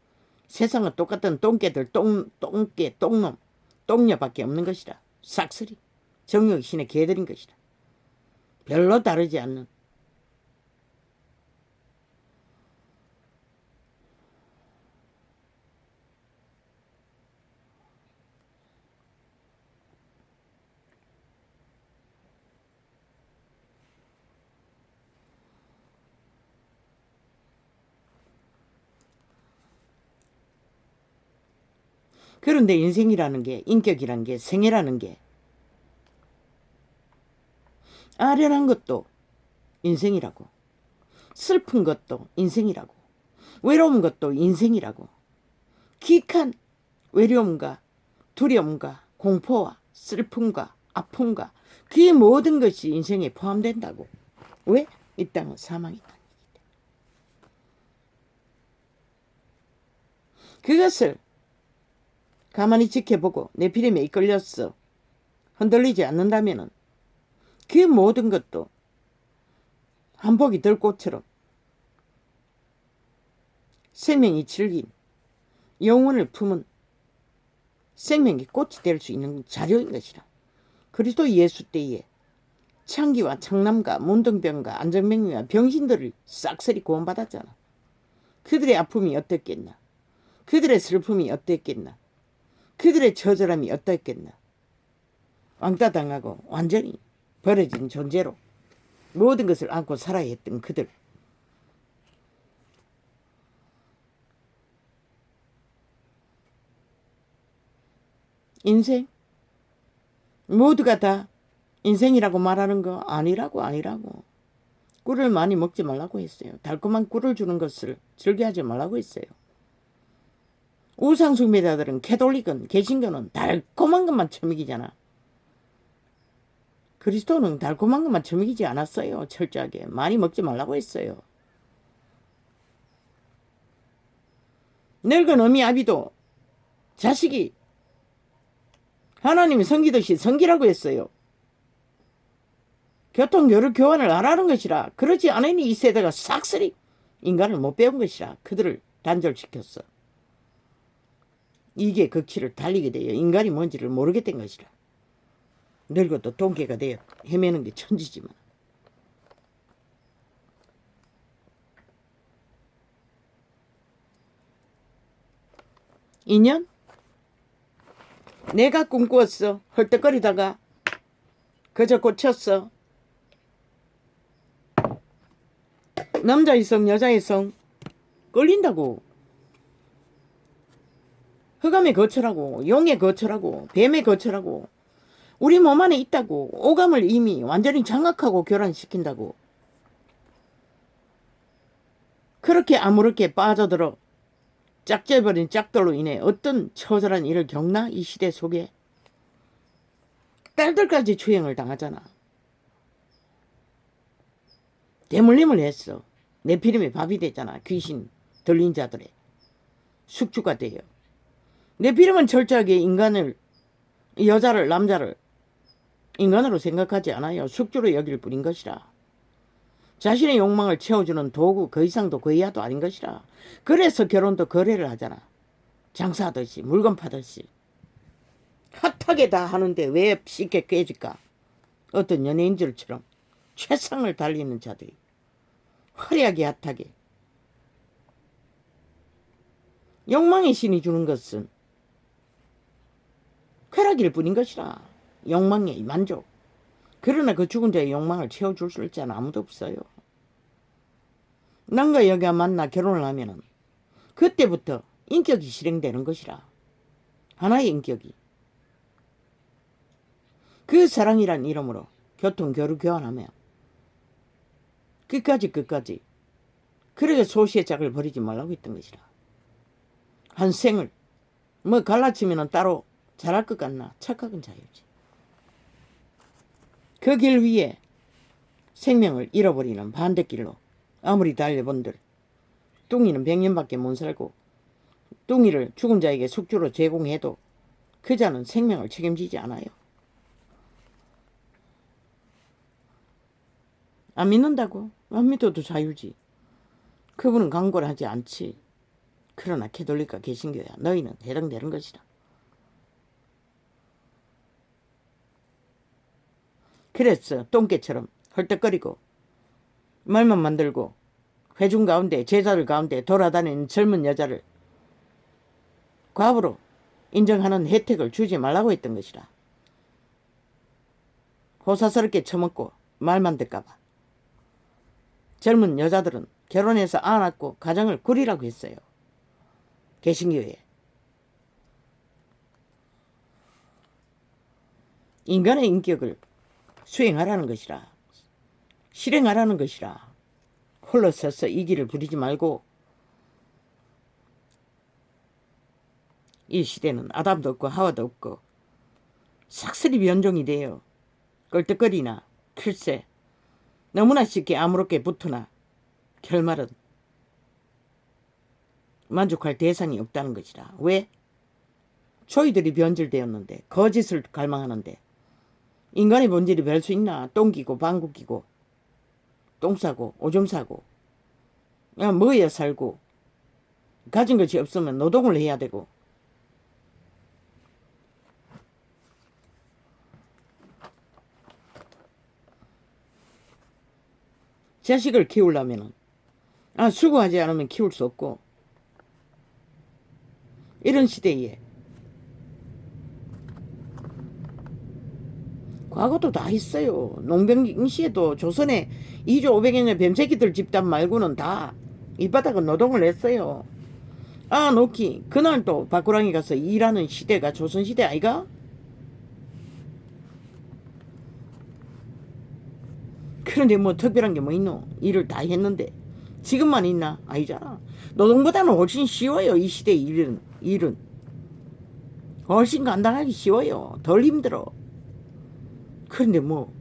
세상은 똑같은 똥개들, 똥개, 똥놈, 똥녀밖에 없는 것이라. 싹쓸이 정욕 신의 개들인 것이라. 별로 다르지 않는. 그런데 인생이라는 게, 인격이라는 게, 생애라는 게 아련한 것도 인생이라고, 슬픈 것도 인생이라고, 외로운 것도 인생이라고, 기이한 외로움과 두려움과 공포와 슬픔과 아픔과 그 모든 것이 인생에 포함된다고. 왜? 이 땅은 사망이다. 그것을 가만히 지켜보고 네피림에 이끌렸어 흔들리지 않는다면은 그 모든 것도 한복이 들꽃처럼 생명이 질긴 영혼을 품은 생명의 꽃이 될 수 있는 자료인 것이라. 그리스도 예수 때에 창기와 청남과 문둥병과 안정병과 병신들을 싹쓸이 구원받았잖아. 그들의 아픔이 어땠겠나? 그들의 슬픔이 어땠겠나? 그들의 처절함이 어땠겠나? 왕따 당하고 완전히 버려진 존재로 모든 것을 안고 살아야 했던 그들. 인생? 모두가 다 인생이라고 말하는 거 아니라고. 꿀을 많이 먹지 말라고 했어요. 달콤한 꿀을 주는 것을 즐겨하지 말라고 했어요. 우상숭배자들은 캐톨릭은 개신교는 달콤한 것만 처먹이잖아. 그리스도는 달콤한 것만 처먹이지 않았어요. 철저하게 많이 먹지 말라고 했어요. 늙은 어미 아비도 자식이 하나님이 섬기듯이 섬기라고 했어요. 교통교류 교환을 안 하는 것이라. 그러지 않으니 이 세대가 싹쓸이 인간을 못 배운 것이라. 그들을 단절시켰어. 이게 그 길을 달리게 되어 인간이 뭔지를 모르게 된 것이라. 늙어도 똥개가 되어 헤매는 게 천지지만. 인연? 내가 꿈꾸었어. 헐떡거리다가 그저 꽂혔어. 남자의 성 여자의 성 끌린다고. 흑암의 거처라고, 용의 거처라고, 뱀의 거처라고, 우리 몸 안에 있다고. 오감을 이미 완전히 장악하고 교란시킨다고. 그렇게 아무렇게 빠져들어 짝재버린 짝들로 인해 어떤 처절한 일을 겪나? 이 시대 속에 딸들까지 추행을 당하잖아. 대물림을 했어. 네피림의 밥이 됐잖아. 귀신 들린 자들의 숙주가 돼요. 네피림은 철저하게 인간을, 여자를, 남자를 인간으로 생각하지 않아요. 숙주로 여길 뿐인 것이라. 자신의 욕망을 채워주는 도구, 그 이상도 그 이하도 아닌 것이라. 그래서 결혼도 거래를 하잖아. 장사하듯이, 물건 파듯이. 핫하게 다 하는데 왜 쉽게 깨질까? 어떤 연예인들처럼 최상을 달리는 자들이 화려하게 핫하게. 욕망의 신이 주는 것은 쾌락일 뿐인 것이라. 욕망의 만족. 그러나 그 죽은 자의 욕망을 채워줄 수 있지 않아 아무도 없어요. 남과 여기가 만나 결혼을 하면은 그때부터 인격이 실행되는 것이라. 하나의 인격이. 그 사랑이란 이름으로 교통교류 교환하며 끝까지 그렇게 소시의 짝을 버리지 말라고 했던 것이라. 한 생을 뭐 갈라치면은 따로 잘할 것 같나? 착각은 자유지. 그 길 위에 생명을 잃어버리는 반대길로 아무리 달려본들 뚱이는 100년밖에 못 살고 뚱이를 죽은 자에게 숙주로 제공해도 그 자는 생명을 책임지지 않아요. 안 믿는다고? 안 믿어도 자유지. 그분은 강구를 하지 않지. 그러나 캐톨릭과 개신교야. 너희는 해당되는 것이다. 그랬어. 똥개처럼 헐떡거리고 말만 만들고 회중 가운데 제자들 가운데 돌아다니는 젊은 여자를 과부로 인정하는 혜택을 주지 말라고 했던 것이라. 호사스럽게 처먹고 말만 듣까봐. 젊은 여자들은 결혼해서 안 낳고 가정을 꾸리라고 했어요. 개신교에. 인간의 인격을 수행하라는 것이라. 실행하라는 것이라. 홀로 서서 이 길을 부리지 말고. 이 시대는 아담도 없고 하와도 없고 삭슬이 변종이 돼요. 껄떡거리나 글쎄 너무나 쉽게 아무렇게 붙으나 결말은 만족할 대상이 없다는 것이라. 왜? 초이들이 변질되었는데 거짓을 갈망하는데 인간의 본질이 별 수 있나. 똥기고 방귀 끼고 똥 싸고 오줌 싸고 먹어야 살고 가진 것이 없으면 노동을 해야 되고 자식을 키우려면 수고하지 않으면 키울 수 없고 이런 시대에 과거도 다 있어요. 농병시에도 조선에 2조 500여 년 뱀새끼들 집단 말고는 다 이 바닥은 노동을 했어요. 노키 그날 또 밭고랑이 가서 일하는 시대가 조선시대 아이가? 그런데 뭐 특별한 게 뭐 있노? 일을 다 했는데 지금만 있나? 아니잖아. 노동보다는 훨씬 쉬워요. 이 시대 일은 훨씬 간단하기 쉬워요. 덜 힘들어. 그런데 뭐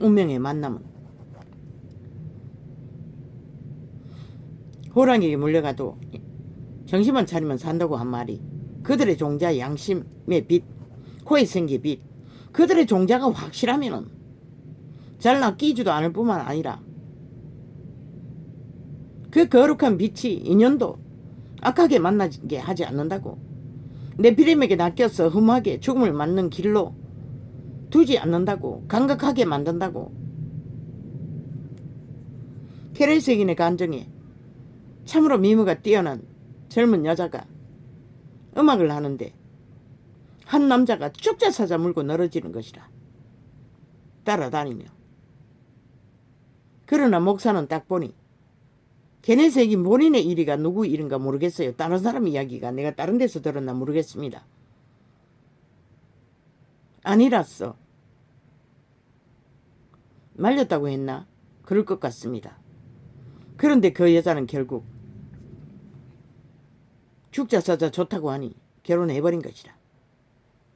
운명의 만남은 호랑이에게 물려가도 정신만 차리면 산다고 한 말이 그들의 종자 양심의 빛, 코에 생기 빛, 그들의 종자가 확실하면은 잘 낚이지도 않을 뿐만 아니라 그 거룩한 빛이 인연도 악하게 만나게 하지 않는다고. 네피림에게 낚여서 흠하게 죽음을 맞는 길로 두지 않는다고. 감각하게 만든다고. 케레스인의 간정에 참으로 미모가 뛰어난 젊은 여자가 음악을 하는데 한 남자가 쭉자 사자 물고 늘어지는 것이라. 따라다니며. 그러나 목사는 딱 보니 걔네색이 본인의 일이가 누구 일인가 모르겠어요. 다른 사람 이야기가 내가 다른 데서 들었나 모르겠습니다. 아니랐어. 말렸다고 했나? 그럴 것 같습니다. 그런데 그 여자는 결국 죽자 사자 좋다고 하니 결혼해버린 것이라.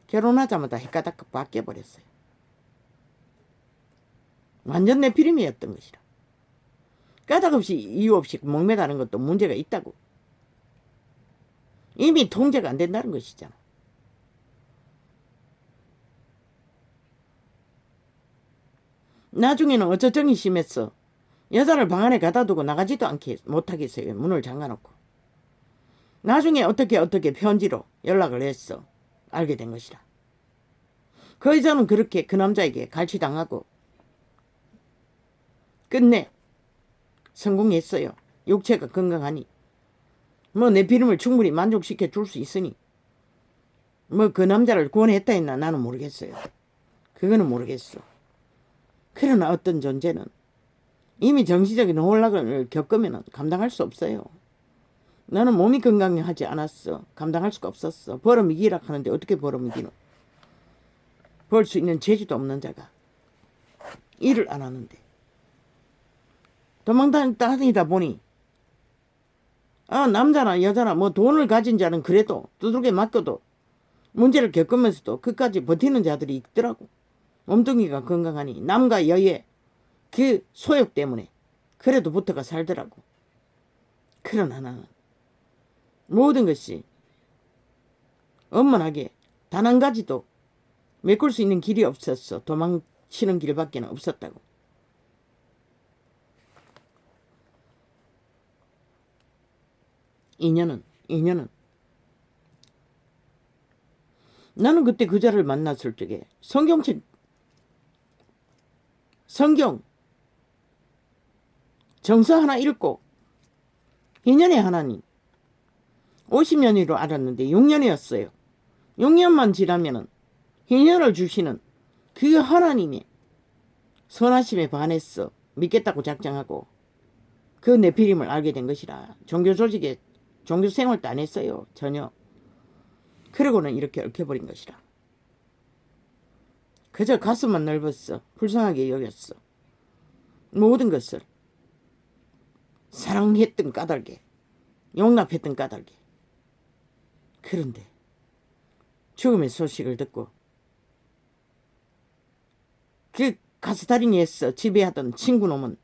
결혼하자마자 헷가닥 바뀌어버렸어요. 완전 내피림이었던 것이라. 까닭없이 이유 없이 목매다는 것도 문제가 있다고. 이미 통제가 안 된다는 것이잖아. 나중에는 어쩌정이 심했어. 여자를 방 안에 가다 두고 나가지도 못하겠어요. 문을 잠가놓고. 나중에 어떻게 편지로 연락을 했어. 알게 된 것이라. 그 여자는 그렇게 그 남자에게 갈취당하고 끝내 성공했어요. 육체가 건강하니 뭐 내 비름을 충분히 만족시켜 줄 수 있으니 뭐 그 남자를 구원했다 했나 나는 모르겠어요. 그거는 모르겠어. 그러나 어떤 존재는 이미 정신적인 혼란을 겪으면 감당할 수 없어요. 나는 몸이 건강하지 않았어. 감당할 수가 없었어. 벌어 이기라 하는데 어떻게 벌어 이기노? 벌 수 있는 재주도 없는 자가 일을 안 하는데 도망다니다 보니 남자나 여자나 뭐 돈을 가진 자는 그래도 두들겨 맞고도 문제를 겪으면서도 끝까지 버티는 자들이 있더라고. 몸뚱이가 건강하니 남과 여의 그 소욕 때문에 그래도 붙어가 살더라고. 그러나 나는 모든 것이 엄만하게 단 한 가지도 메꿀 수 있는 길이 없었어. 도망치는 길밖에 없었다고. 인연은 나는 그때 그 자를 만났을 적에 성경 정서 하나 읽고 인연의 하나님 50년이로 알았는데 6년이었어요. 6년만 지나면은 인연을 주시는 그 하나님의 선하심에 반해서 믿겠다고 작정하고 그 네피림을 알게 된 것이라. 종교 조직에 종교 생활도 안 했어요. 전혀. 그러고는 이렇게 얽혀버린 것이라. 그저 가슴만 넓었어. 불쌍하게 여겼어. 모든 것을 사랑했던 까닭에, 용납했던 까닭에. 그런데 죽음의 소식을 듣고 그 가스다리니에서 지배하던 친구놈은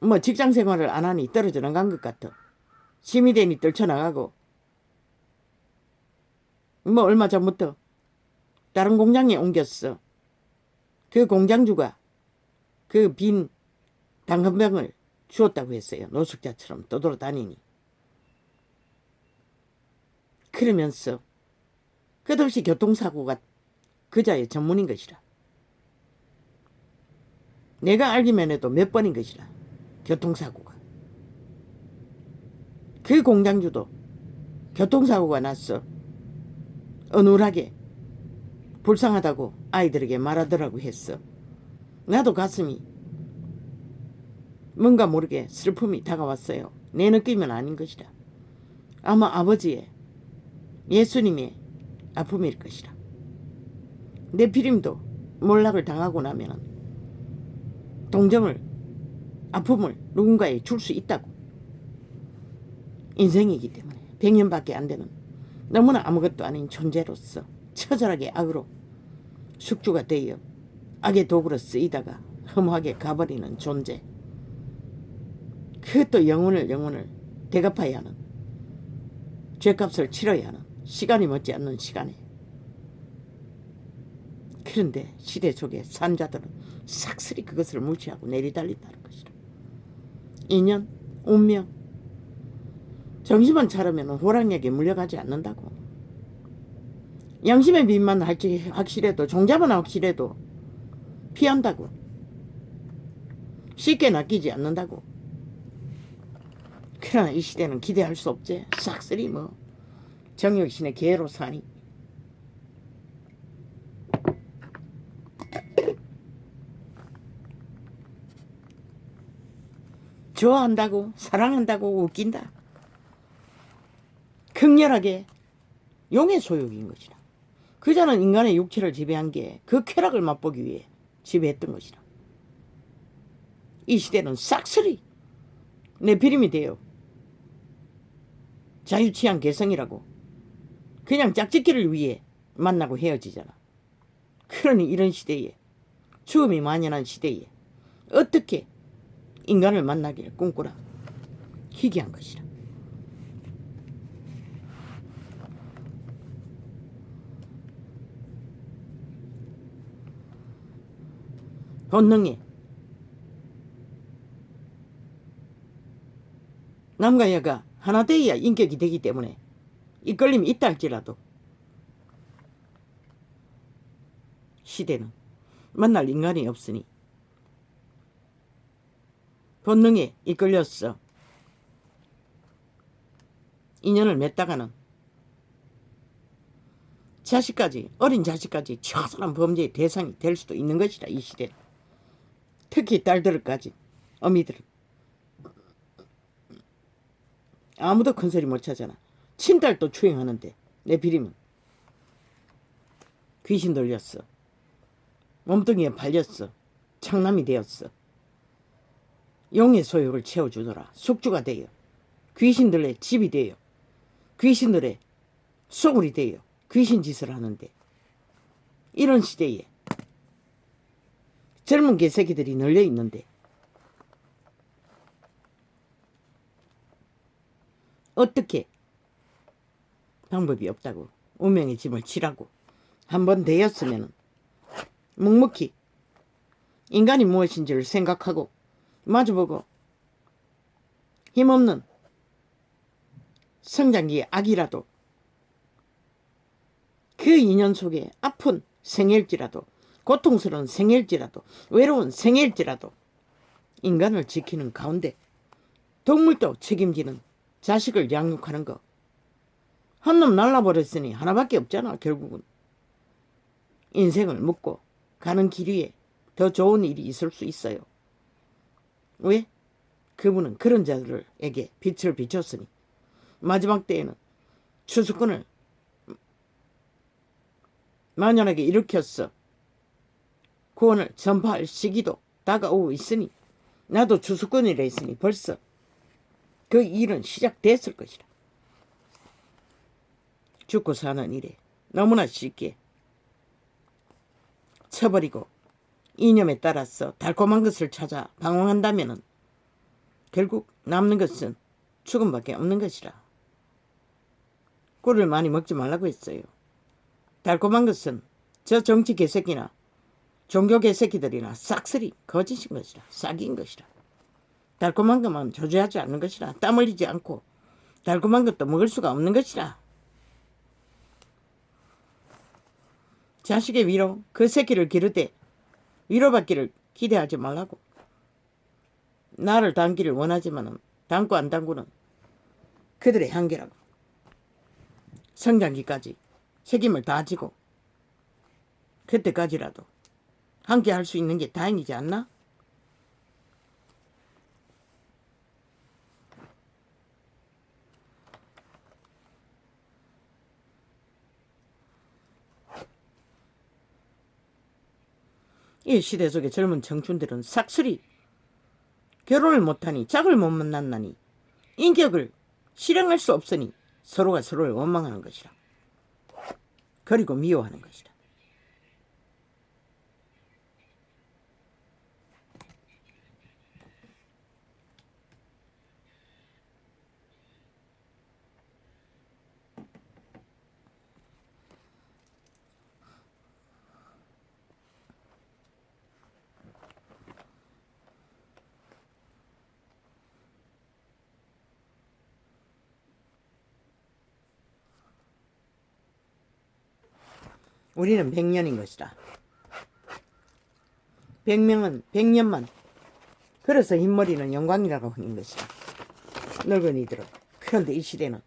뭐 직장 생활을 안 하니 떨어져 나간 것 같아. 심이 되니 떨쳐나가고 뭐 얼마 전부터 다른 공장에 옮겼어. 그 공장주가 그 빈 당근병을 주었다고 했어요. 노숙자처럼 떠돌아다니니. 그러면서 끝없이 교통사고가 그자의 전문인 것이라. 내가 알기만 해도 몇 번인 것이라. 교통사고가. 그 공장주도 교통사고가 났어. 어눌하게 불쌍하다고 아이들에게 말하더라고 했어. 나도 가슴이 뭔가 모르게 슬픔이 다가왔어요. 내 느낌은 아닌 것이라. 아마 아버지의 예수님의 아픔일 것이라. 네피림도 몰락을 당하고 나면 동정을 아픔을 누군가에 줄 수 있다고. 인생이기 때문에 100년밖에 안 되는 너무나 아무것도 아닌 존재로서 처절하게 악으로 숙주가 되어 악의 도구로 쓰이다가 허무하게 가버리는 존재. 그것도 영혼을 대갚아야 하는, 죄값을 치러야 하는 시간이 머지 않는 시간에. 그런데 시대 속에 산 자들은 싹쓸이 그것을 무시하고 내리달린다는 것이라. 인연, 운명, 정신만 차리면 호랑이에게 물려가지 않는다고. 양심의 빛만 할지 확실해도, 종잡은 확실해도 피한다고. 쉽게 낚이지 않는다고. 그러나 이 시대는 기대할 수 없지. 싹쓸이 뭐 정욕신의 개로 사니. 좋아한다고, 사랑한다고 웃긴다. 극렬하게 용의 소욕인 것이라. 그자는 인간의 육체를 지배한 게 그 쾌락을 맛보기 위해 지배했던 것이라. 이 시대는 싹쓸이 네피림이 되어 자유취한 개성이라고 그냥 짝짓기를 위해 만나고 헤어지잖아. 그러니 이런 시대에, 죽음이 만연한 시대에 어떻게 인간을 만나기를 꿈꾸라. 희귀한 것이라. 본능에 남과 여가 하나 되어야 인격이 되기 때문에 이끌림이 있다 할지라도 시대는 만날 인간이 없으니 본능에 이끌렸어. 인연을 맺다가는 자식까지, 어린 자식까지 처절한 범죄의 대상이 될 수도 있는 것이다. 이 시대는. 특히 딸들까지, 어미들은. 아무도 큰소리 못 차잖아. 친딸도 추행하는데 네피림은 귀신 들렸어. 몸뚱이에 발렸어. 창남이 되었어. 용의 소욕을 채워주더라. 숙주가 되어 귀신들의 집이 되어 귀신들의 소굴이 되어 귀신 짓을 하는데, 이런 시대에 젊은 개새끼들이 널려 있는데 어떻게 방법이 없다고 운명의 짐을 지라고. 한번 되었으면 묵묵히 인간이 무엇인지를 생각하고 마주보고 힘없는 성장기의 악이라도 그 인연 속에 아픈 생일지라도 고통스러운 생일지라도 외로운 생일지라도 인간을 지키는 가운데 동물도 책임지는 자식을 양육하는 거. 한 놈 날라버렸으니 하나밖에 없잖아. 결국은 인생을 묻고 가는 길 위에 더 좋은 일이 있을 수 있어요. 왜? 그분은 그런 자들에게 빛을 비췄으니 마지막 때에는 추수꾼을 만연하게 일으켰어 구원을 전파할 시기도 다가오고 있으니 나도 추수꾼이라 했으니 벌써 그 일은 시작됐을 것이라. 죽고 사는 일에 너무나 쉽게 쳐버리고 이념에 따라서 달콤한 것을 찾아 방황한다면 결국 남는 것은 죽음밖에 없는 것이라. 꿀을 많이 먹지 말라고 했어요. 달콤한 것은 저 정치 개새끼나 종교 개새끼들이나 싹쓸이 거짓인 것이라. 사기인 것이라. 달콤한 것만 조절하지 않는 것이라. 땀 흘리지 않고 달콤한 것도 먹을 수가 없는 것이라. 자식의 위로 그 새끼를 기르되 위로받기를 기대하지 말라고. 나를 닮기를 원하지만 닮고 안 닮고는 그들의 한계라고. 성장기까지 책임을 다지고 그때까지라도 함께 할 수 있는 게 다행이지 않나? 이 시대 속의 젊은 청춘들은 싹쓸이 결혼을 못하니 짝을 못 만나니 인격을 실행할 수 없으니 서로가 서로를 원망하는 것이라. 그리고 미워하는 것이라. 우리는 100년인 것이다. 100명은 100년만. 그래서 흰머리는 영광이라고 하는 것이다. 늙은이들은. 그런데 이 시대는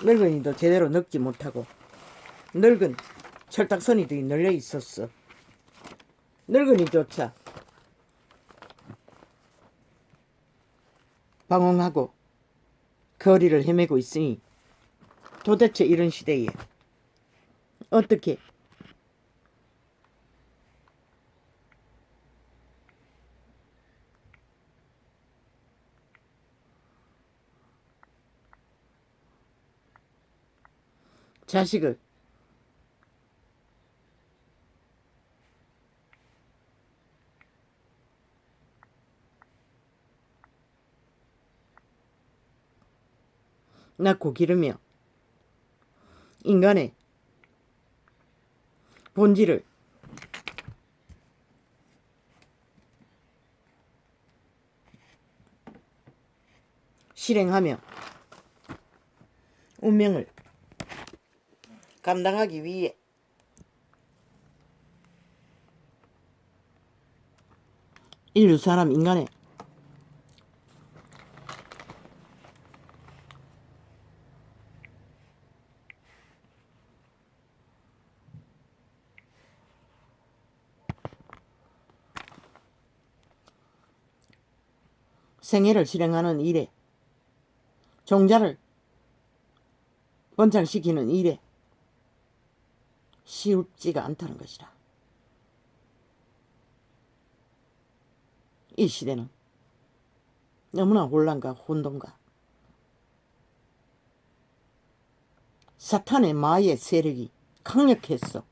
늙은이도 제대로 늙지 못하고 늙은 철딱서니들이 널려 있었어. 늙은이조차 방황하고 거리를 헤매고 있으니 도대체 이런 시대에 어떻게 자식을 낳고 기르며 인간의 본질을 실행하며 운명을 감당하기 위해 인류 사람 인간의 생애를 실행하는 일에 종자를 번창시키는 일에 쉽지가 않다는 것이라. 이 시대는 너무나 혼란과 혼돈과 사탄의 마의 세력이 강력했어.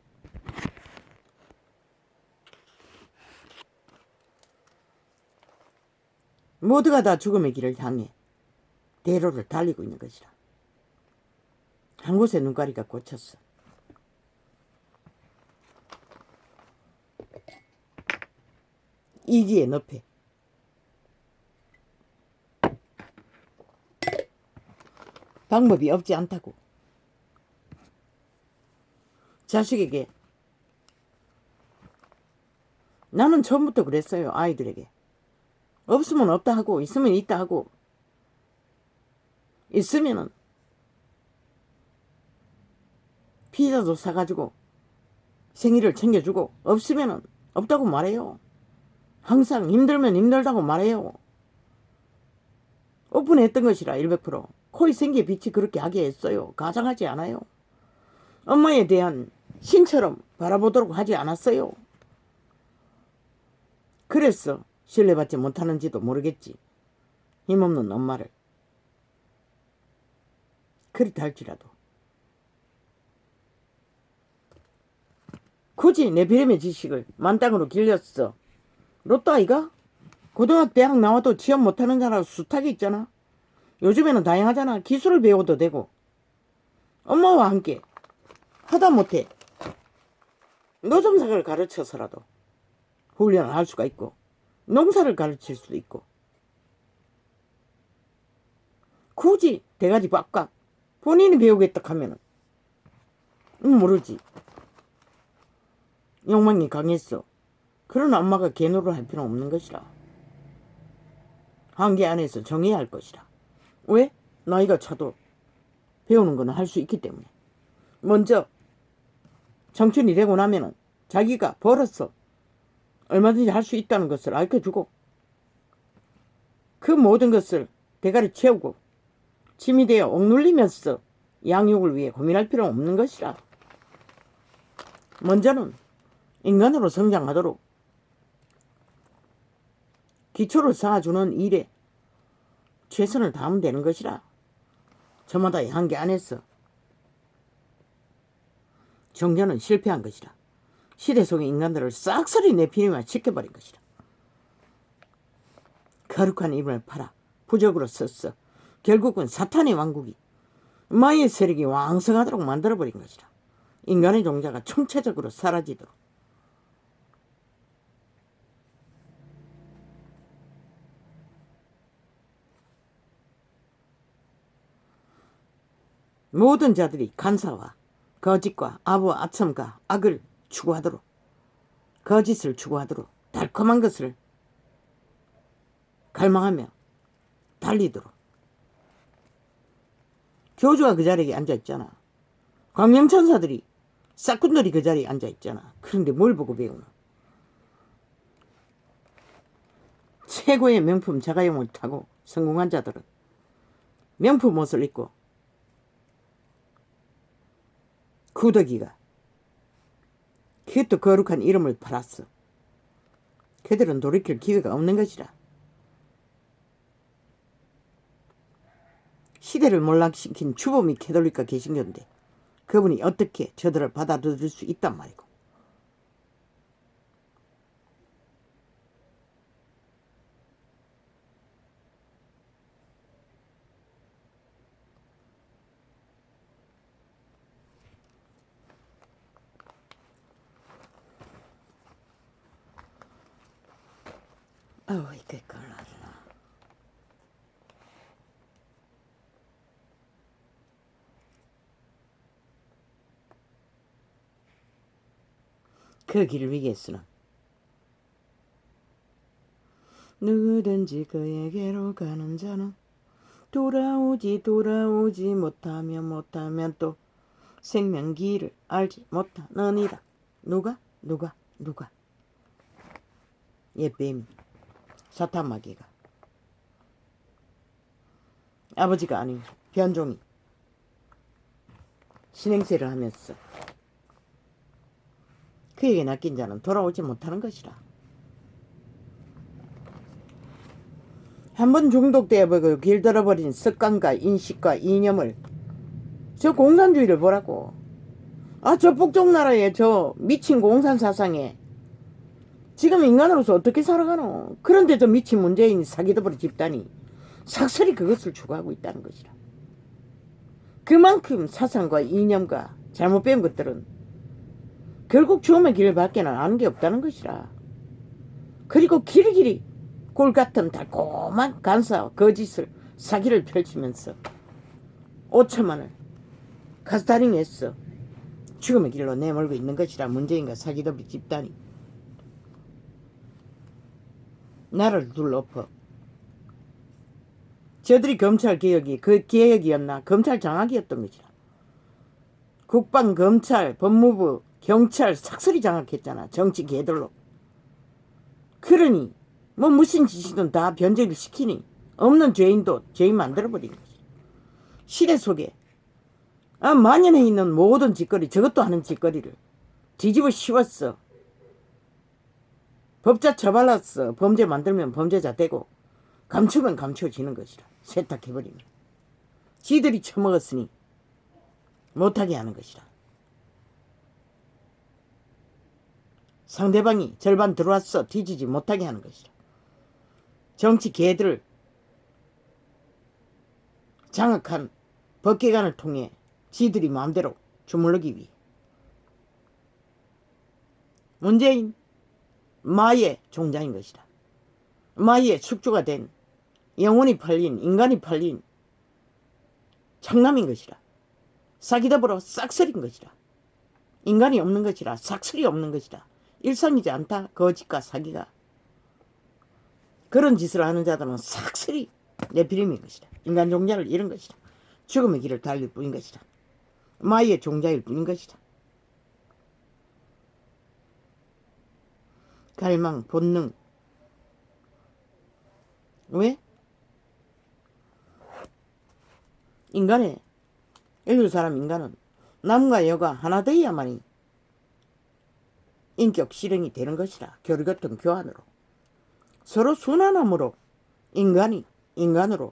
모두가 다 죽음의 길을 향해 대로를 달리고 있는 것이라. 한 곳에 눈가리가 꽂혔어. 이기의 늪에. 방법이 없지 않다고. 자식에게, 나는 처음부터 그랬어요. 아이들에게 없으면 없다 하고 있으면 있다 하고, 있으면은 피자도 사가지고 생일을 챙겨주고, 없으면은 없다고 말해요. 항상 힘들면 힘들다고 말해요. 오픈했던 것이라 100%. 코에 생기에 빛이 그렇게 하게 했어요. 가장하지 않아요. 엄마에 대한 신처럼 바라보도록 하지 않았어요. 그래서 신뢰받지 못하는지도 모르겠지. 힘없는 엄마를. 그렇다 할지라도 굳이 내 비름의 지식을 만땅으로 길렸어. 로또 아이가? 고등학교 대학 나와도 취업 못하는 사람 숱하게 있잖아. 요즘에는 다양하잖아. 기술을 배워도 되고. 엄마와 함께 하다못해 노점상을 가르쳐서라도 훈련을 할 수가 있고, 농사를 가르칠 수도 있고. 굳이 대가지 빡빡 본인이 배우겠다 하면은 모르지. 욕망이 강했어. 그런 엄마가 개노를 할 필요는 없는 것이라. 한계 안에서 정해야 할 것이라. 왜? 나이가 차도 배우는 거는 할 수 있기 때문에. 먼저 청춘이 되고 나면은 자기가 벌어서 얼마든지 할 수 있다는 것을 알려주고, 그 모든 것을 대가리 채우고 침이 되어 억눌리면서 양육을 위해 고민할 필요는 없는 것이라. 먼저는 인간으로 성장하도록 기초를 쌓아주는 일에 최선을 다하면 되는 것이라. 저마다의 한계 안에서 종교는 실패한 것이라. 시대 속의 인간들을 싹쓸이 내피리만 지켜버린 것이라. 거룩한 이름을 팔아 부적으로 썼어. 결국은 사탄의 왕국이, 마의 세력이 왕성하도록 만들어버린 것이라. 인간의 종자가 총체적으로 사라지도록. 모든 자들이 간사와 거짓과 아부와 아첨과 악을 추구하도록, 거짓을 추구하도록, 달콤한 것을 갈망하며 달리도록. 교주가 그 자리에 앉아있잖아. 광명천사들이, 싹군들이 그 자리에 앉아있잖아. 그런데 뭘 보고 배우나? 최고의 명품 자가용을 타고 성공한 자들은 명품 옷을 입고, 구더기가 그것도 거룩한 이름을 팔았어. 그들은 돌이킬 기회가 없는 것이라. 시대를 몰락시킨 주범이 캐톨릭과 개신교인데 그분이 어떻게 저들을 받아들일 수 있단 말이고. 아우, 이게 걸라라. 그 길을 위해서는 누구든지 그에게로 가는 자는 돌아오지 못하면 또 생명길을 알지 못하느니라. 누가? 뱀이, 사탄 마귀가, 아버지가 아닌 변종이 신행세를 하면서 그에게 낚인 자는 돌아오지 못하는 것이라. 한번 중독되어버리고 길들어버린 습관과 인식과 이념을, 저 공산주의를 보라고. 아, 저 북쪽 나라에 저 미친 공산 사상에 지금 인간으로서 어떻게 살아가노? 그런데 저 미친 문재인이 사기더버려 집단이 삭설이 그것을 추구하고 있다는 것이라. 그만큼 사상과 이념과 잘못 배운 것들은 결국 죽음의 길을 밖에는 아는 게 없다는 것이라. 그리고 길이길이 꿀같은 달콤한 간사와 거짓을 사기를 펼치면서 5천만을 가스타링해서 죽음의 길로 내몰고 있는 것이라. 문재인과 사기더비 집단이 나라를 둘러엎어. 저들이 검찰개혁이 그 개혁이었나 검찰 장악이었던 것이라. 국방, 검찰, 법무부, 경찰 삭설이 장악했잖아. 정치 개들로. 그러니 뭐 무슨 짓이든 다 변제를 시키니 없는 죄인도 죄인 만들어버린 거지. 시대 속에 만연해 있는 모든 짓거리, 저것도 하는 짓거리를 뒤집어 씌웠어. 법자 처발랐어. 범죄 만들면 범죄자 되고 감추면 감춰지는 것이라. 세탁해버리면 지들이 처먹었으니 못하게 하는 것이라. 상대방이 절반 들어왔어 뒤지지 못하게 하는 것이라. 정치 개들을 장악한 법계관을 통해 지들이 마음대로 주물르기 위해 문재인 마의 종자인 것이다. 마의 숙주가 된 영혼이 팔린 인간이 팔린 창남인 것이라. 사기더불어 싹쓸인 것이라. 인간이 없는 것이라. 싹쓸이 없는 것이라. 일상이지 않다. 거짓과 사기가. 그런 짓을 하는 자들은 싹쓸이 내피림인 것이다. 인간 종자를 잃은 것이다. 죽음의 길을 달릴 뿐인 것이다. 마의 종자일 뿐인 것이다. 갈망, 본능. 왜? 인간의 읽을 사람 인간은 남과 여가 하나 되어야만이 인격 실행이 되는 것이라. 교류 같은 교환으로 서로 순환함으로 인간이 인간으로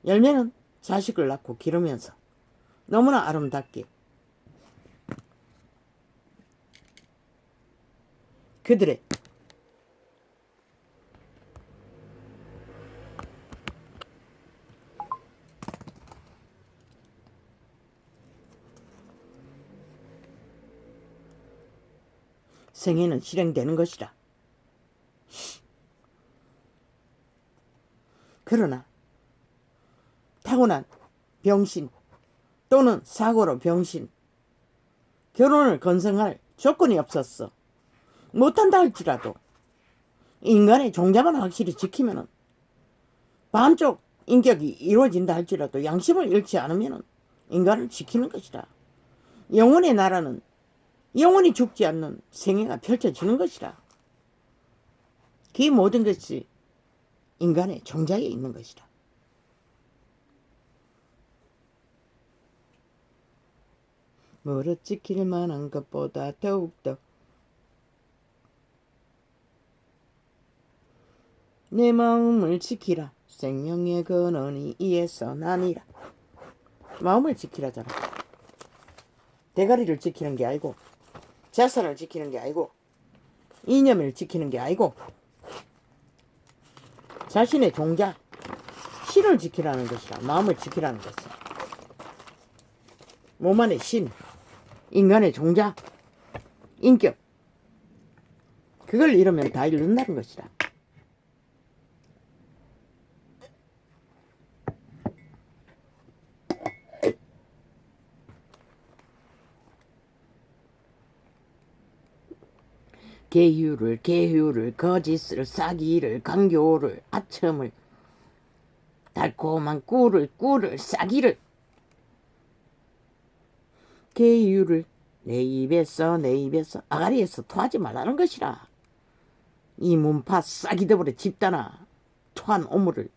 열매는 자식을 낳고 기르면서 너무나 아름답게 그들의 생애는 실행되는 것이라. 그러나 타고난 병신 또는 사고로 병신, 결혼을 건성할 조건이 없었어. 못한다 할지라도 인간의 종자만 확실히 지키면은 반쪽 인격이 이루어진다 할지라도 양심을 잃지 않으면은 인간을 지키는 것이다. 영혼의 나라는 영원히 죽지 않는 생애가 펼쳐지는 것이다. 그 모든 것이 인간의 종자에 있는 것이다. 무릇 지킬 만한 것보다 더욱더 내 마음을 지키라. 생명의 근원이 이에서 나니라. 마음을 지키라잖아. 대가리를 지키는 게 아니고 자산을 지키는 게 아니고 이념을 지키는 게 아니고 자신의 종자 신을 지키라는 것이라. 마음을 지키라는 것은 몸 안의 신, 인간의 종자, 인격, 그걸 잃으면 다 잃는다는 것이다. 계율을, 거짓을, 사기를, 강교를, 아첨을, 달콤한 꿀을, 사기를, 계율을 내 입에서 아가리에서 토하지 말라는 것이라. 이 문파 싸기더버려 집단아, 토한 오물을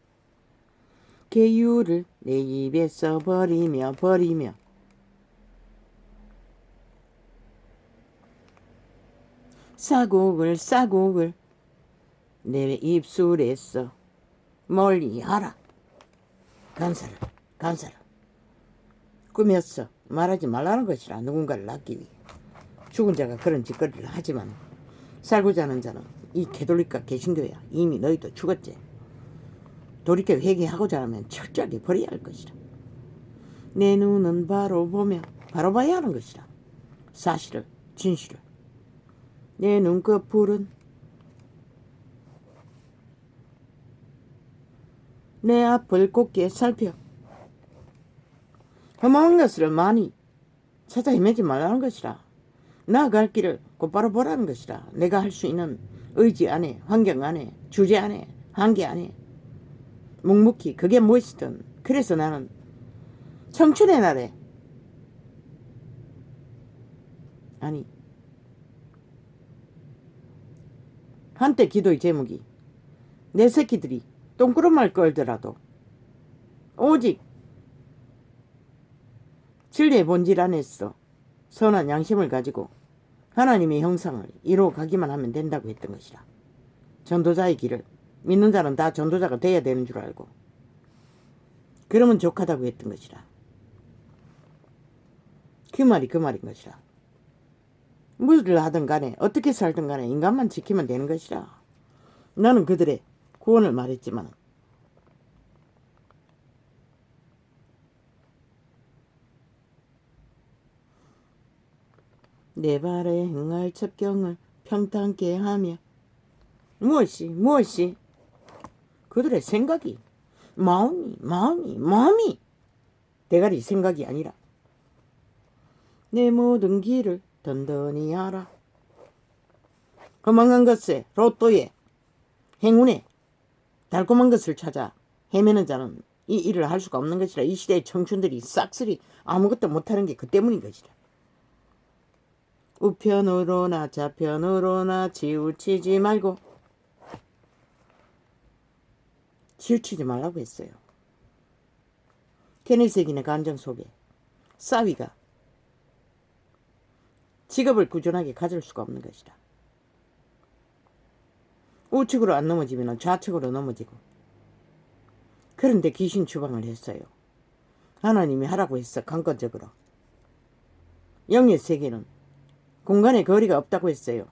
계율을 내 입에서 버리며 사곡을 내 입술에서 멀리하라. 간사를 꾸몄어. 말하지 말라는 것이라. 누군가를 낳기 위해. 죽은 자가 그런 짓거리를 하지만 살고자 하는 자는 이 개돌리과 개신교야. 이미 너희도 죽었지. 돌이켜 회개하고자 하면 철저하게 버려야 할 것이라. 내 눈은 바로 보며 바로 봐야 하는 것이라. 사실을, 진실을. 내 눈꺼풀은 내 앞을 곱게 살펴. 험한 것을 많이 찾아 헤매지 말라는 것이라. 나아갈 길을 곧바로 보라는 것이라. 내가 할 수 있는 의지 안에, 환경 안에, 주제 안에, 한계 안에 묵묵히 그게 무엇이든. 그래서 나는 청춘의 날에 아니 한때 기도의 제목이 내 새끼들이 똥구름말 걸더라도 오직 진리의 본질 안에서 선한 양심을 가지고 하나님의 형상을 이루어 가기만 하면 된다고 했던 것이라. 전도자의 길을 믿는 자는 다 전도자가 돼야 되는 줄 알고 그러면 족하다고 했던 것이라. 그 말이 그 말인 것이라. 무엇을 하든 간에 어떻게 살든 간에 인간만 지키면 되는 것이라. 나는 그들의 구원을 말했지만 내 발에 행할 첩경을 평탄케 하며 무엇이 그들의 생각이 마음이 대가리 생각이 아니라 내 모든 길을 던던히 하라. 허망한 것에 로또에 행운에 달콤한 것을 찾아 헤매는 자는 이 일을 할 수가 없는 것이라. 이 시대의 청춘들이 싹쓸이 아무것도 못하는 게 그 때문인 것이라. 우편으로나 좌편으로나 치우치지 말고. 치우치지 말라고 했어요. 케네세긴의 감정 속에 싸위가 직업을 꾸준하게 가질 수가 없는 것이다. 우측으로 안 넘어지면 좌측으로 넘어지고. 그런데 귀신 추방을 했어요. 하나님이 하라고 했어. 강권적으로. 영의 세계는 공간의 거리가 없다고 했어요.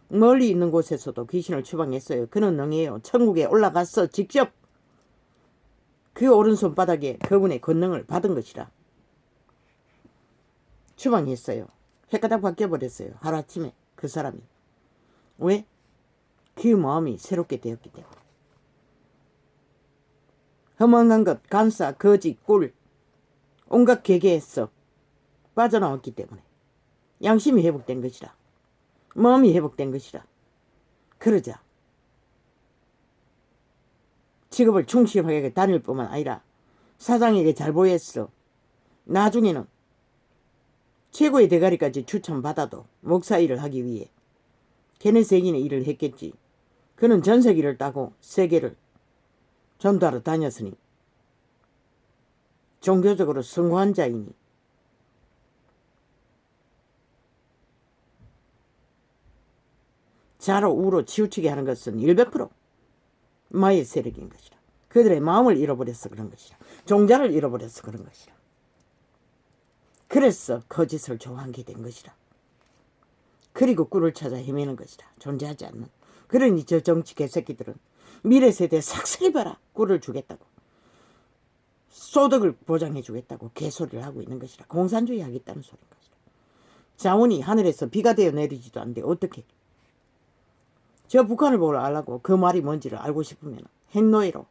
멀리 있는 곳에서도 귀신을 추방했어요. 그는 능해요. 천국에 올라가서 직접 그 오른손바닥에 그분의 권능을 받은 것이라. 추방했어요. 헷가닥 바뀌어버렸어요. 하루아침에 그 사람이. 왜? 그 마음이 새롭게 되었기 때문에. 허망한 것, 간사, 거짓, 꿀 온갖 계계에서 빠져나왔기 때문에 양심이 회복된 것이라. 마음이 회복된 것이라. 그러자 직업을 충실하게 다닐 뿐만 아니라 사장에게 잘 보였어. 나중에는 최고의 대가리까지 추천받아도 목사 일을 하기 위해 케네세긴의 일을 했겠지. 그는 전세기를 따고 세계를 전도하러 다녔으니 종교적으로 성공한 자이니 좌로 우로 치우치게 하는 것은 100% 마의 세력인 것이라. 그들의 마음을 잃어버려서 그런 것이라. 종자를 잃어버려서 그런 것이라. 그래서 거짓을 좋아하게 된 것이라. 그리고 꿀을 찾아 헤매는 것이라. 존재하지 않는. 그러니 저 정치 개새끼들은 미래 세대에 싹쓸이 봐라. 꿀을 주겠다고. 소득을 보장해 주겠다고 개소리를 하고 있는 것이라. 공산주의 하겠다는 소리인 것이라. 자원이 하늘에서 비가 되어 내리지도 않는데 어떻게. 저 북한을 보러 알라고 그 말이 뭔지를 알고 싶으면 핵노예로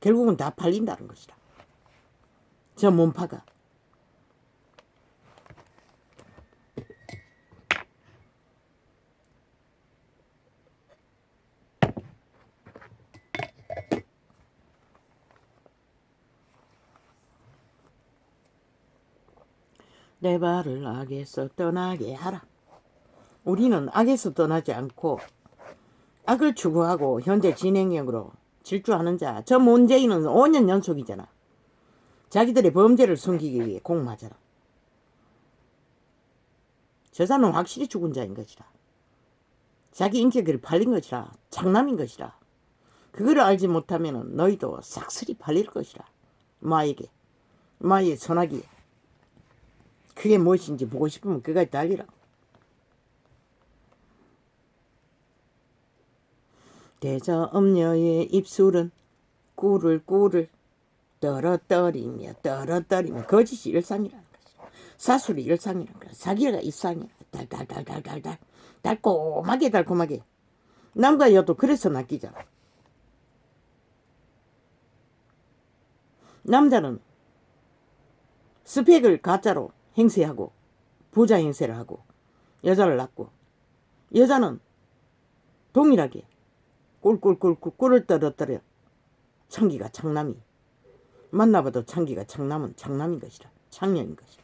결국은 다 팔린다는 것이라. 저 몸파가. 내 발을 악에서 떠나게 하라. 우리는 악에서 떠나지 않고 악을 추구하고 현재 진행형으로 질주하는 자. 저 문재인은 5년 연속이잖아. 자기들의 범죄를 숨기기 위해 공 맞아라. 저 사람은 확실히 죽은 자인 것이라. 자기 인격을 팔린 것이라. 장남인 것이라. 그거를 알지 못하면 너희도 싹쓸이 팔릴 것이라. 마에게. 마의 선악기에. 그게 무엇인지 보고 싶으면 그까지 달리라. 대저엄녀의 입술은 꿀을 떨어뜨리며 거짓이 일상이라는 것이다. 사술이 일상이라는 거야. 사기가 일상이야. 달달달달달달 달콤하게 남과 여도 그래서 낚이잖아. 남자는 스펙을 가짜로 행세하고 부자 행세를 하고 여자를 낳고, 여자는 동일하게 꿀을 떨어뜨려 창기가 창남이 만나봐도 창기가 창남은 창남인 것이라, 창녀인 것이라.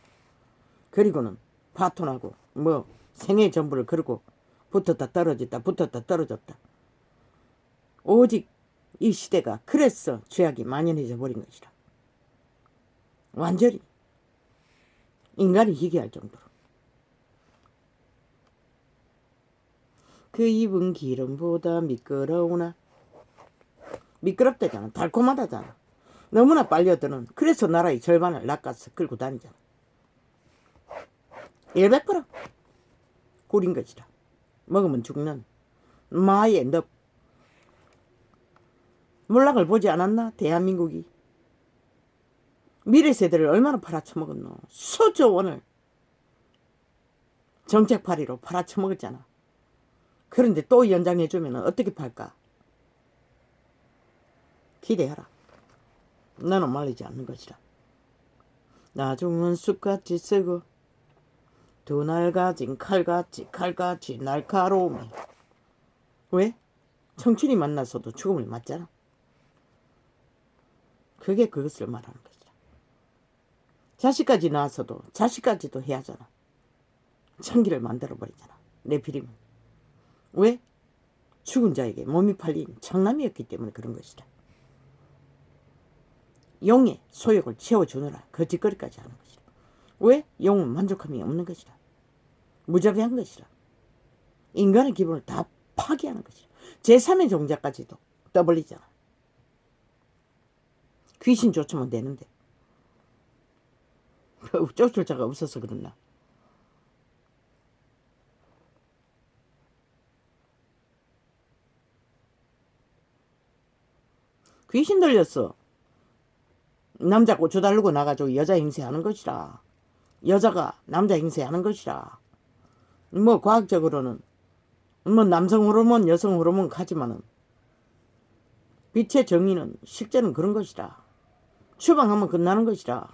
그리고는 파토나고 뭐 생애 전부를 걸고 붙었다 떨어졌다. 오직 이 시대가 그래서 죄악이 만연해져 버린 것이라. 완전히 인간이 희귀할 정도로. 그 입은 기름보다 미끄러우나, 미끄럽다잖아. 달콤하다잖아. 너무나 빨려드는, 그래서 나라의 절반을 낚아서 끌고 다니잖아. 100% 꿀인 것이라. 먹으면 죽는 마의 늪. 몰락을 보지 않았나 대한민국이. 미래 세대를 얼마나 팔아쳐먹었노. 수조 원을 정책파리로 팔아쳐먹었잖아. 그런데 또 연장해주면 어떻게 팔까? 기대하라. 너는 말리지 않는 것이라. 나중은 쑥같이 쓰고 두 날 가진 칼같이 날카로우며. 왜? 청춘이 만나서도 죽음을 맞잖아. 그게 그것을 말하는 것이라. 자식까지 낳았어도 자식까지도 해야 하잖아. 창기를 만들어버리잖아. 내피리면. 왜? 죽은 자에게 몸이 팔린 장남이었기 때문에 그런 것이다. 용의 소욕을 채워주느라 거짓거리까지 하는 것이다. 왜? 용은 만족함이 없는 것이다. 무자비한 것이다. 인간의 기본을 다 파괴하는 것이다. 제3의 종자까지도 떠벌리잖아. 귀신 쫓으면 되는데 쫓을 자가 없어서 그러나. 귀신 들렸어. 남자 고추 달르고 나가지고 여자 행세하는 것이라. 여자가 남자 행세하는 것이라. 뭐 과학적으로는 뭐 남성 호르몬 여성 호르몬 가지만은 빛의 정의는 실제는 그런 것이라. 추방하면 끝나는 것이라.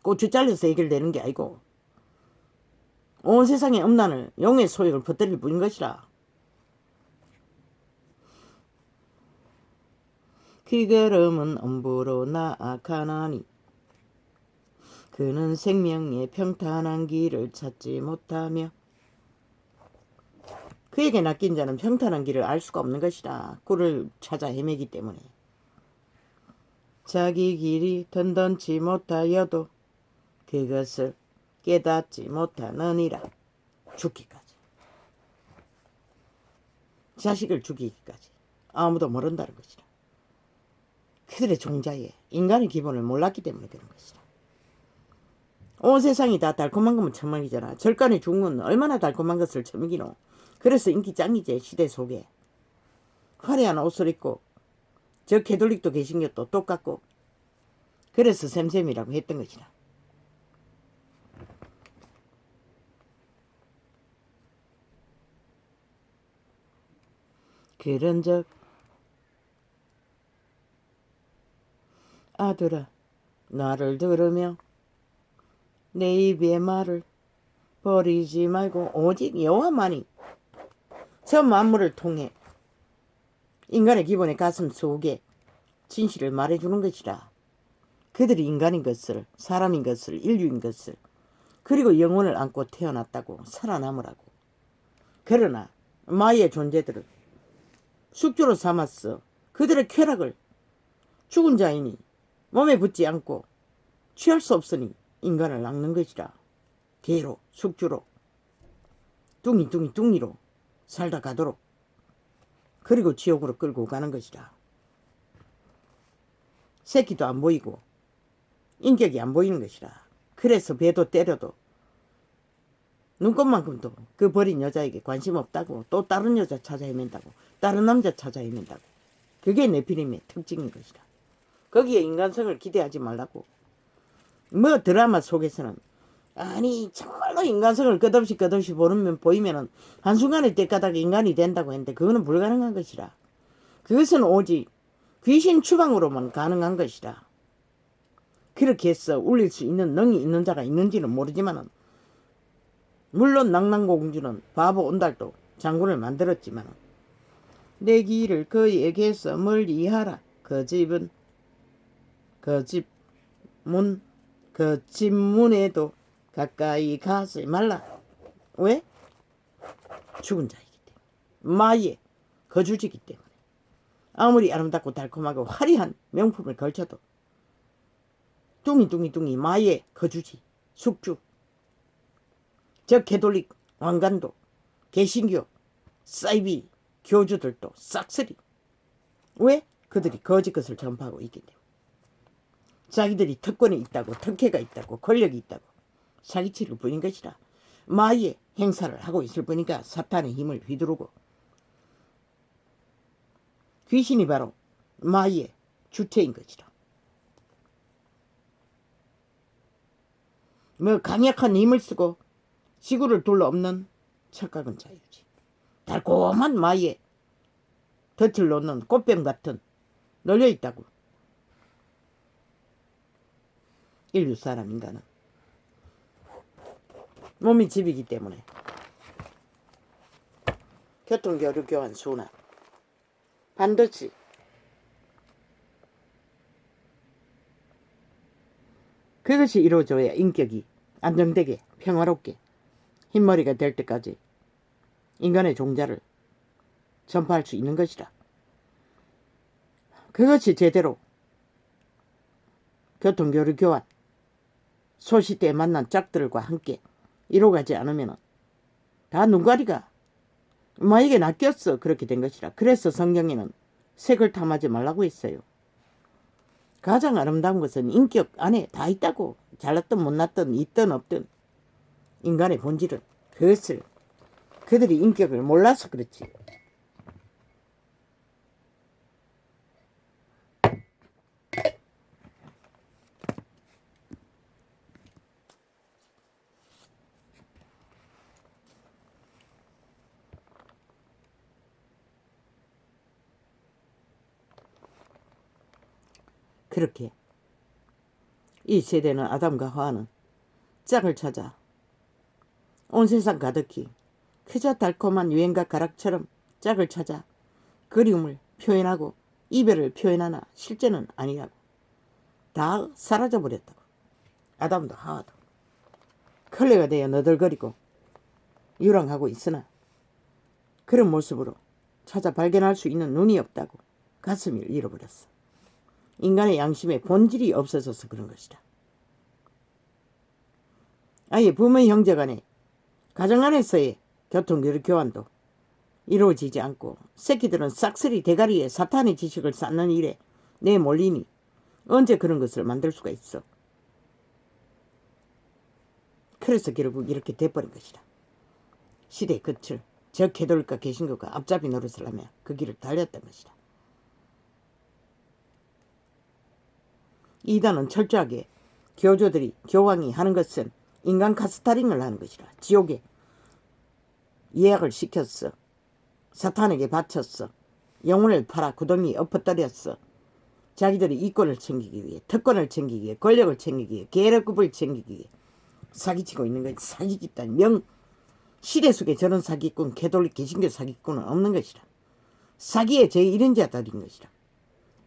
고추 잘려서 해결되는 게 아니고 온 세상의 음란을 용의 소욕을 퍼뜨릴 뿐인 것이라. 그 걸음은 엄부로 나아가나니 그는 생명의 평탄한 길을 찾지 못하며. 그에게 낚인 자는 평탄한 길을 알 수가 없는 것이라. 꿀을 찾아 헤매기 때문에. 자기 길이 던던치 못하여도 그것을 깨닫지 못하느니라. 죽기까지. 자식을 죽이기까지. 아무도 모른다는 것이라. 그들의 종자에 인간의 기본을 몰랐기 때문에 그런 것이라. 온 세상이 다 달콤한 것만 처먹이잖아. 절간에 죽은 건 얼마나 달콤한 것을 처먹이노. 그래서 인기 짱이지 시대 속에. 화려한 옷을 입고 저 캐톨릭도 계신 것도 똑같고 그래서 샘샘이라고 했던 것이라. 그런즉 아들아 나를 들으며 내 입의 말을 버리지 말고 오직 여호와만이 저 만물을 통해 인간의 기본의 가슴 속에 진실을 말해주는 것이라. 그들이 인간인 것을, 사람인 것을, 인류인 것을, 그리고 영혼을 안고 태어났다고 살아남으라고. 그러나 마의 존재들을 숙주로 삼았어. 그들의 쾌락을 죽은 자이니 몸에 붙지 않고 취할 수 없으니 인간을 낚는 것이라. 개로 숙주로 뚱이로 살다 가도록 그리고 지옥으로 끌고 가는 것이라. 새끼도 안 보이고 인격이 안 보이는 것이라. 그래서 배도 때려도 눈곱만큼도 그 버린 여자에게 관심 없다고, 또 다른 여자 찾아 헤맨다고, 다른 남자 찾아 헤맨다고. 그게 네피림의 특징인 것이라. 거기에 인간성을 기대하지 말라고. 뭐 드라마 속에서는 아니 정말로 인간성을 끝없이 보이면은 한순간에 때까닥 인간이 된다고 했는데 그거는 불가능한 것이라. 그것은 오직 귀신 추방으로만 가능한 것이라. 그렇게 해서 울릴 수 있는 능이 있는 자가 있는지는 모르지만은, 물론 낭랑공주는 바보 온달도 장군을 만들었지만은, 내 길을 그에게서 멀리하라. 그 집은 그 집 문에도 가까이 가지 말라. 왜? 죽은 자이기 때문에, 마의 거주지기 때문에. 아무리 아름답고 달콤하고 화려한 명품을 걸쳐도 뚱이 마의 거주지, 숙주. 저 캐톨릭 왕관도, 개신교 사이비 교주들도 싹쓸이. 왜? 그들이 거짓 것을 전파하고 있기 때문에. 자기들이 특권이 있다고, 특혜가 있다고, 권력이 있다고 사기치를 뿐인 것이라. 마의 행사를 하고 있을 뿐이니까 사탄의 힘을 휘두르고. 귀신이 바로 마의 주체인 것이라. 뭐 강력한 힘을 쓰고 지구를 둘러엎는 착각은 자유지. 달콤한 마의 덫을 놓는 꽃뱀 같은 널려있다고. 인류 사람 인간은 몸이 집이기 때문에 교통교류 교환 순환 반드시 그것이 이루어져야 인격이 안정되게 평화롭게 흰머리가 될 때까지 인간의 종자를 전파할 수 있는 것이라. 그것이 제대로 교통교류 교환 소시대에 만난 짝들과 함께 이루어가지 않으면 다 눈가리가 마에게 낚였어. 그렇게 된 것이라. 그래서 성경에는 색을 탐하지 말라고 했어요. 가장 아름다운 것은 인격 안에 다 있다고. 잘났든 못났든 있든 없든 인간의 본질은, 그것을 그들이 인격을 몰라서 그렇지. 그렇게 이 세대는 아담과 하와는 짝을 찾아 온 세상 가득히 그저 달콤한 유행가 가락처럼 짝을 찾아 그리움을 표현하고 이별을 표현하나 실제는 아니라고. 다 사라져버렸다고. 아담도 하와도 걸레가 되어 너덜거리고 유랑하고 있으나 그런 모습으로 찾아 발견할 수 있는 눈이 없다고. 가슴을 잃어버렸어. 인간의 양심의 본질이 없어져서 그런 것이다. 아예 부모 형제 간에 가정 안에서의 교통교류 교환도 이루어지지 않고 새끼들은 싹쓸이 대가리에 사탄의 지식을 쌓는 일에 내몰리니 언제 그런 것을 만들 수가 있어. 그래서 결국 이렇게 돼버린 것이다. 시대의 끝을 저 캐톨릭과 개신교가 앞잡이 노릇을 하며 그 길을 달렸던 것이다. 이단은 철저하게 교조들이 교황이 하는 것은 인간 카스타링을 하는 것이라. 지옥에 예약을 시켰어. 사탄에게 바쳤어. 영혼을 팔아 구덩이에 엎어뜨렸어. 자기들이 이권을 챙기기 위해, 특권을 챙기기 위해, 권력을 챙기기 위해, 계급을 챙기기 위해 사기치고 있는 것이 사기 집단. 시대 속에 저런 사기꾼, 캐톨릭 개신교 사기꾼은 없는 것이라. 사기의 제1인자들인 것이라.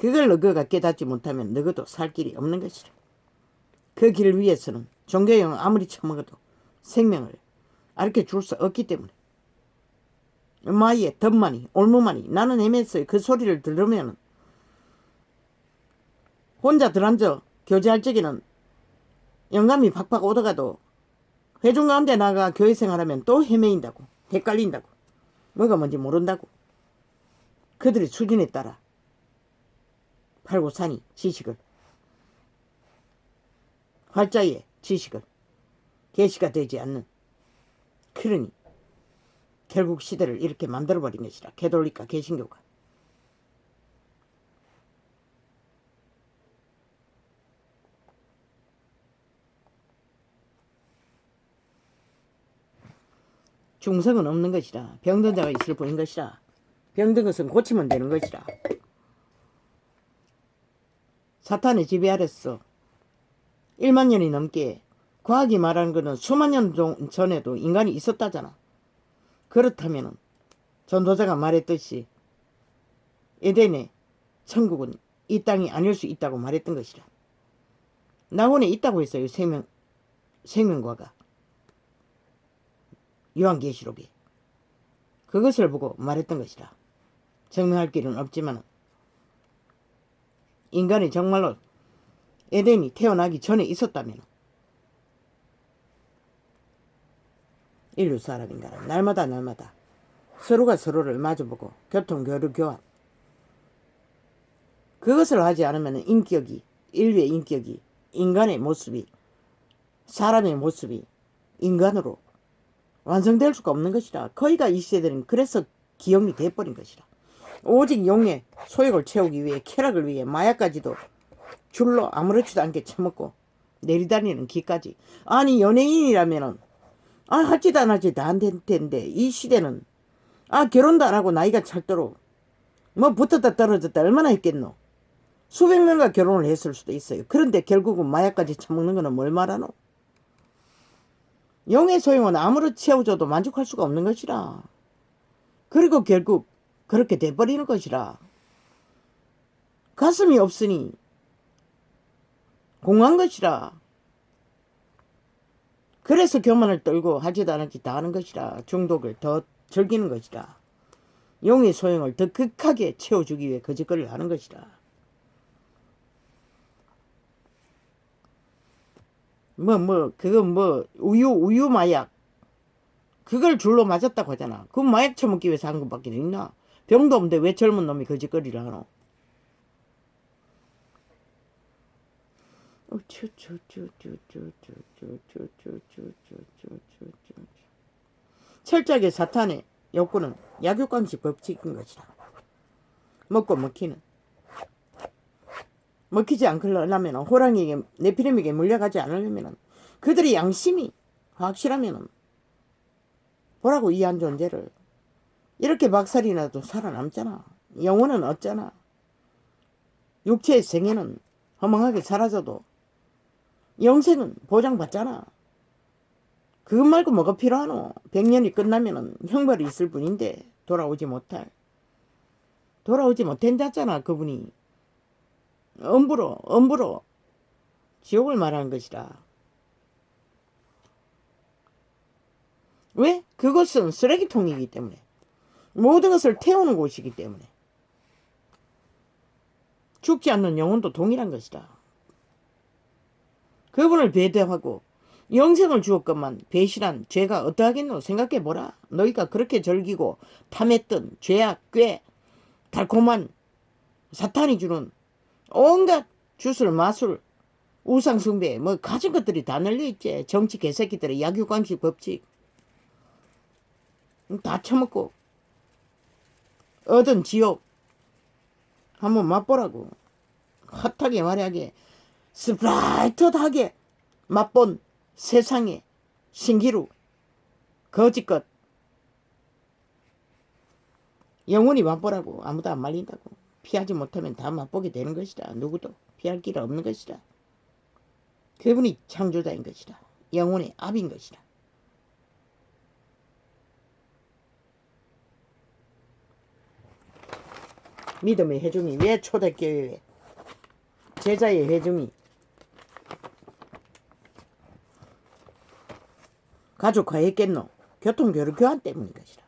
그걸 너가 깨닫지 못하면 너도 살 길이 없는 것이라. 그 길을 위해서는 종교형을 아무리 처먹어도 생명을 아르켜 줄 수 없기 때문에. 마의 덤만이 올무만이 나는 헤맸어요. 그 소리를 들으면 혼자 들앉아 교제할 적에는 영감이 팍팍 오다가도 회중 가운데 나가 교회 생활하면 또 헤매인다고. 헷갈린다고. 뭐가 뭔지 모른다고. 그들의 수준에 따라 팔고 사니 지식을 활자의 지식을 계시가 되지 않는, 그러니 결국 시대를 이렇게 만들어버린 것이라. 개돌리카 개신교가. 중성은 없는 것이라. 병든 자가 있을 뿐인 것이라. 병든 것은 고치면 되는 것이라. 사탄의 지배 아래서 1만 년이 넘게, 과학이 말하는 것은 수만 년 전에도 인간이 있었다잖아. 그렇다면 전도자가 말했듯이 에덴의 천국은 이 땅이 아닐 수 있다고 말했던 것이라. 낙원에 있다고 했어요. 생명과가. 요한계시록에. 그것을 보고 말했던 것이라. 증명할 길은 없지만 인간이 정말로 에덴이 태어나기 전에 있었다면 인류 사람인가는 날마다 서로가 서로를 마주보고 교통, 교류, 교환, 그것을 하지 않으면 인류의 인격이, 인간의 모습이, 사람의 모습이 인간으로 완성될 수가 없는 것이라. 거의가 이 시대는 그래서 기형이 돼버린 것이라. 오직 용의 소욕을 채우기 위해, 쾌락을 위해 마약까지도 줄로 아무렇지도 않게 처먹고 내리다니는 기까지. 아니 연예인이라면은 하지도 안 하지 다 안 될 텐데, 이 시대는 결혼도 안 하고 나이가 찰도록 뭐 붙었다 떨어졌다 얼마나 했겠노. 수백 명과 결혼을 했을 수도 있어요. 그런데 결국은 마약까지 처먹는 거는 뭘 말하노. 용의 소용은 아무리 채워줘도 만족할 수가 없는 것이라. 그리고 결국 그렇게 돼버리는 것이라. 가슴이 없으니 공한 것이라. 그래서 교만을 떨고 하지도 않았지 다 하는 것이라. 중독을 더 즐기는 것이라. 용의 소용을 더 극하게 채워주기 위해 거짓거리를 하는 것이라. 우유 마약. 그걸 줄로 맞았다고 하잖아. 그 마약 처먹기 위해서 한 것밖에 있나? 병도 없는데 왜 젊은 놈이 거짓거리를 하노? 철저하게 사탄의 욕구는 약육강식 법칙인 것이라. 먹고 먹히는. 먹히지 않으려면, 호랑이에게, 네피림에게 물려가지 않으려면, 그들의 양심이 확실하면 보라고 이 한 존재를. 이렇게 박살이 나도 살아남잖아. 영혼은 어쩌나. 육체의 생애는 허망하게 사라져도 영생은 보장받잖아. 그것 말고 뭐가 필요하노. 100년이 끝나면은 형벌이 있을 뿐인데 돌아오지 못한다잖아. 그분이 엄부로 지옥을 말하는 것이라. 왜? 그것은 쓰레기통이기 때문에, 모든 것을 태우는 곳이기 때문에. 죽지 않는 영혼도 동일한 것이다. 그분을 배대하고 영생을 주었건만 배신한 죄가 어떠하겠노. 생각해보라. 너희가 그렇게 즐기고 탐했던 죄악, 꾀, 달콤한 사탄이 주는 온갖 주술, 마술, 우상숭배, 가진 것들이 다 널려있지. 정치 개새끼들의 약육강식 법칙 다 처먹고 얻은 지옥 한번 맛보라고. 핫하게 화려하게 스프라이트하게 맛본 세상의 신기루, 거짓것 영원히 맛보라고. 아무도 안 말린다고. 피하지 못하면 다 맛보게 되는 것이다. 누구도 피할 길 없는 것이다. 그분이 창조자인 것이다. 영혼의 압인 것이다. 믿음의 회중이 왜 초대교회에 제자의 회중이 가족화했겠노? 교통교류 교환 때문인 것이라.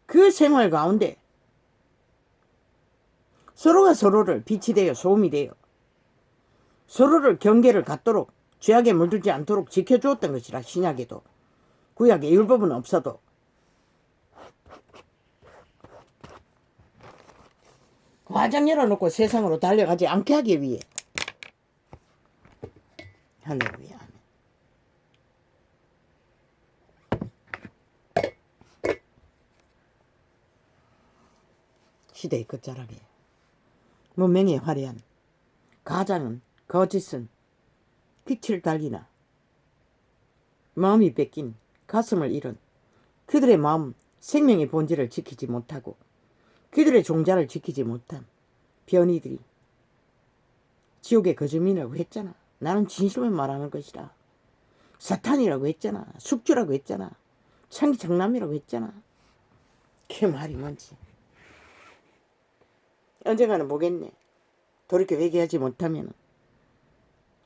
그 생활 가운데 서로가 서로를 빛이 되어 소음이 되어 서로를 경계를 갖도록, 죄악에 물들지 않도록 지켜주었던 것이라. 신약에도 구약에 율법은 없어도 화장 열어놓고 세상으로 달려가지 않게 하기 위해 할렐루야. 아멘. 시대의 끝자락에 문명의 화려한 가장은 거짓은 빛을 달리나 마음이 뺏긴 가슴을 잃은 그들의 마음 생명의 본질을 지키지 못하고 그들의 종자를 지키지 못한 변이들이 지옥의 거주민이라고 했잖아. 나는 진심을 말하는 것이다. 사탄이라고 했잖아. 숙주라고 했잖아. 창기장남이라고 했잖아. 그 말이 뭔지 언젠가는 보겠네. 돌이켜 회개하지 못하면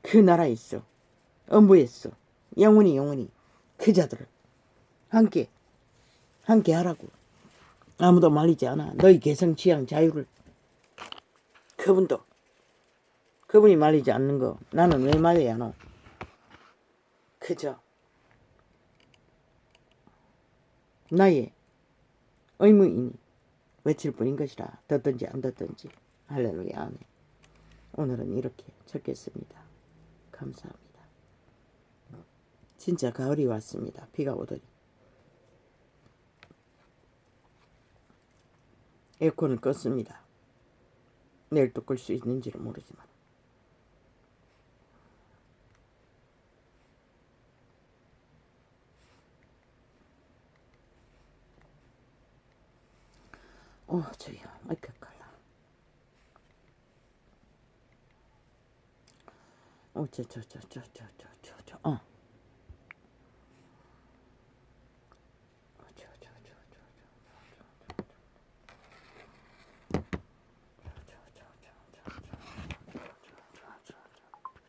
그 나라에 있어 엄부했어 영원히 그 자들을 함께 하라고. 아무도 말리지 않아. 너희 개성 취향 자유를 그분이 말리지 않는 거 나는 왜 말려야 하노. 그저 나의 의무이니 외칠 뿐인 것이라. 듣든지 안 듣든지. 할렐루야. 아멘. 오늘은 이렇게 적겠습니다. 감사합니다. 진짜 가을이 왔습니다. 비가 오더니. 에어컨을 껐습니다. 내일 또 끌 수 있는지는 모르지만. 저요. 마이크 칼라. 저.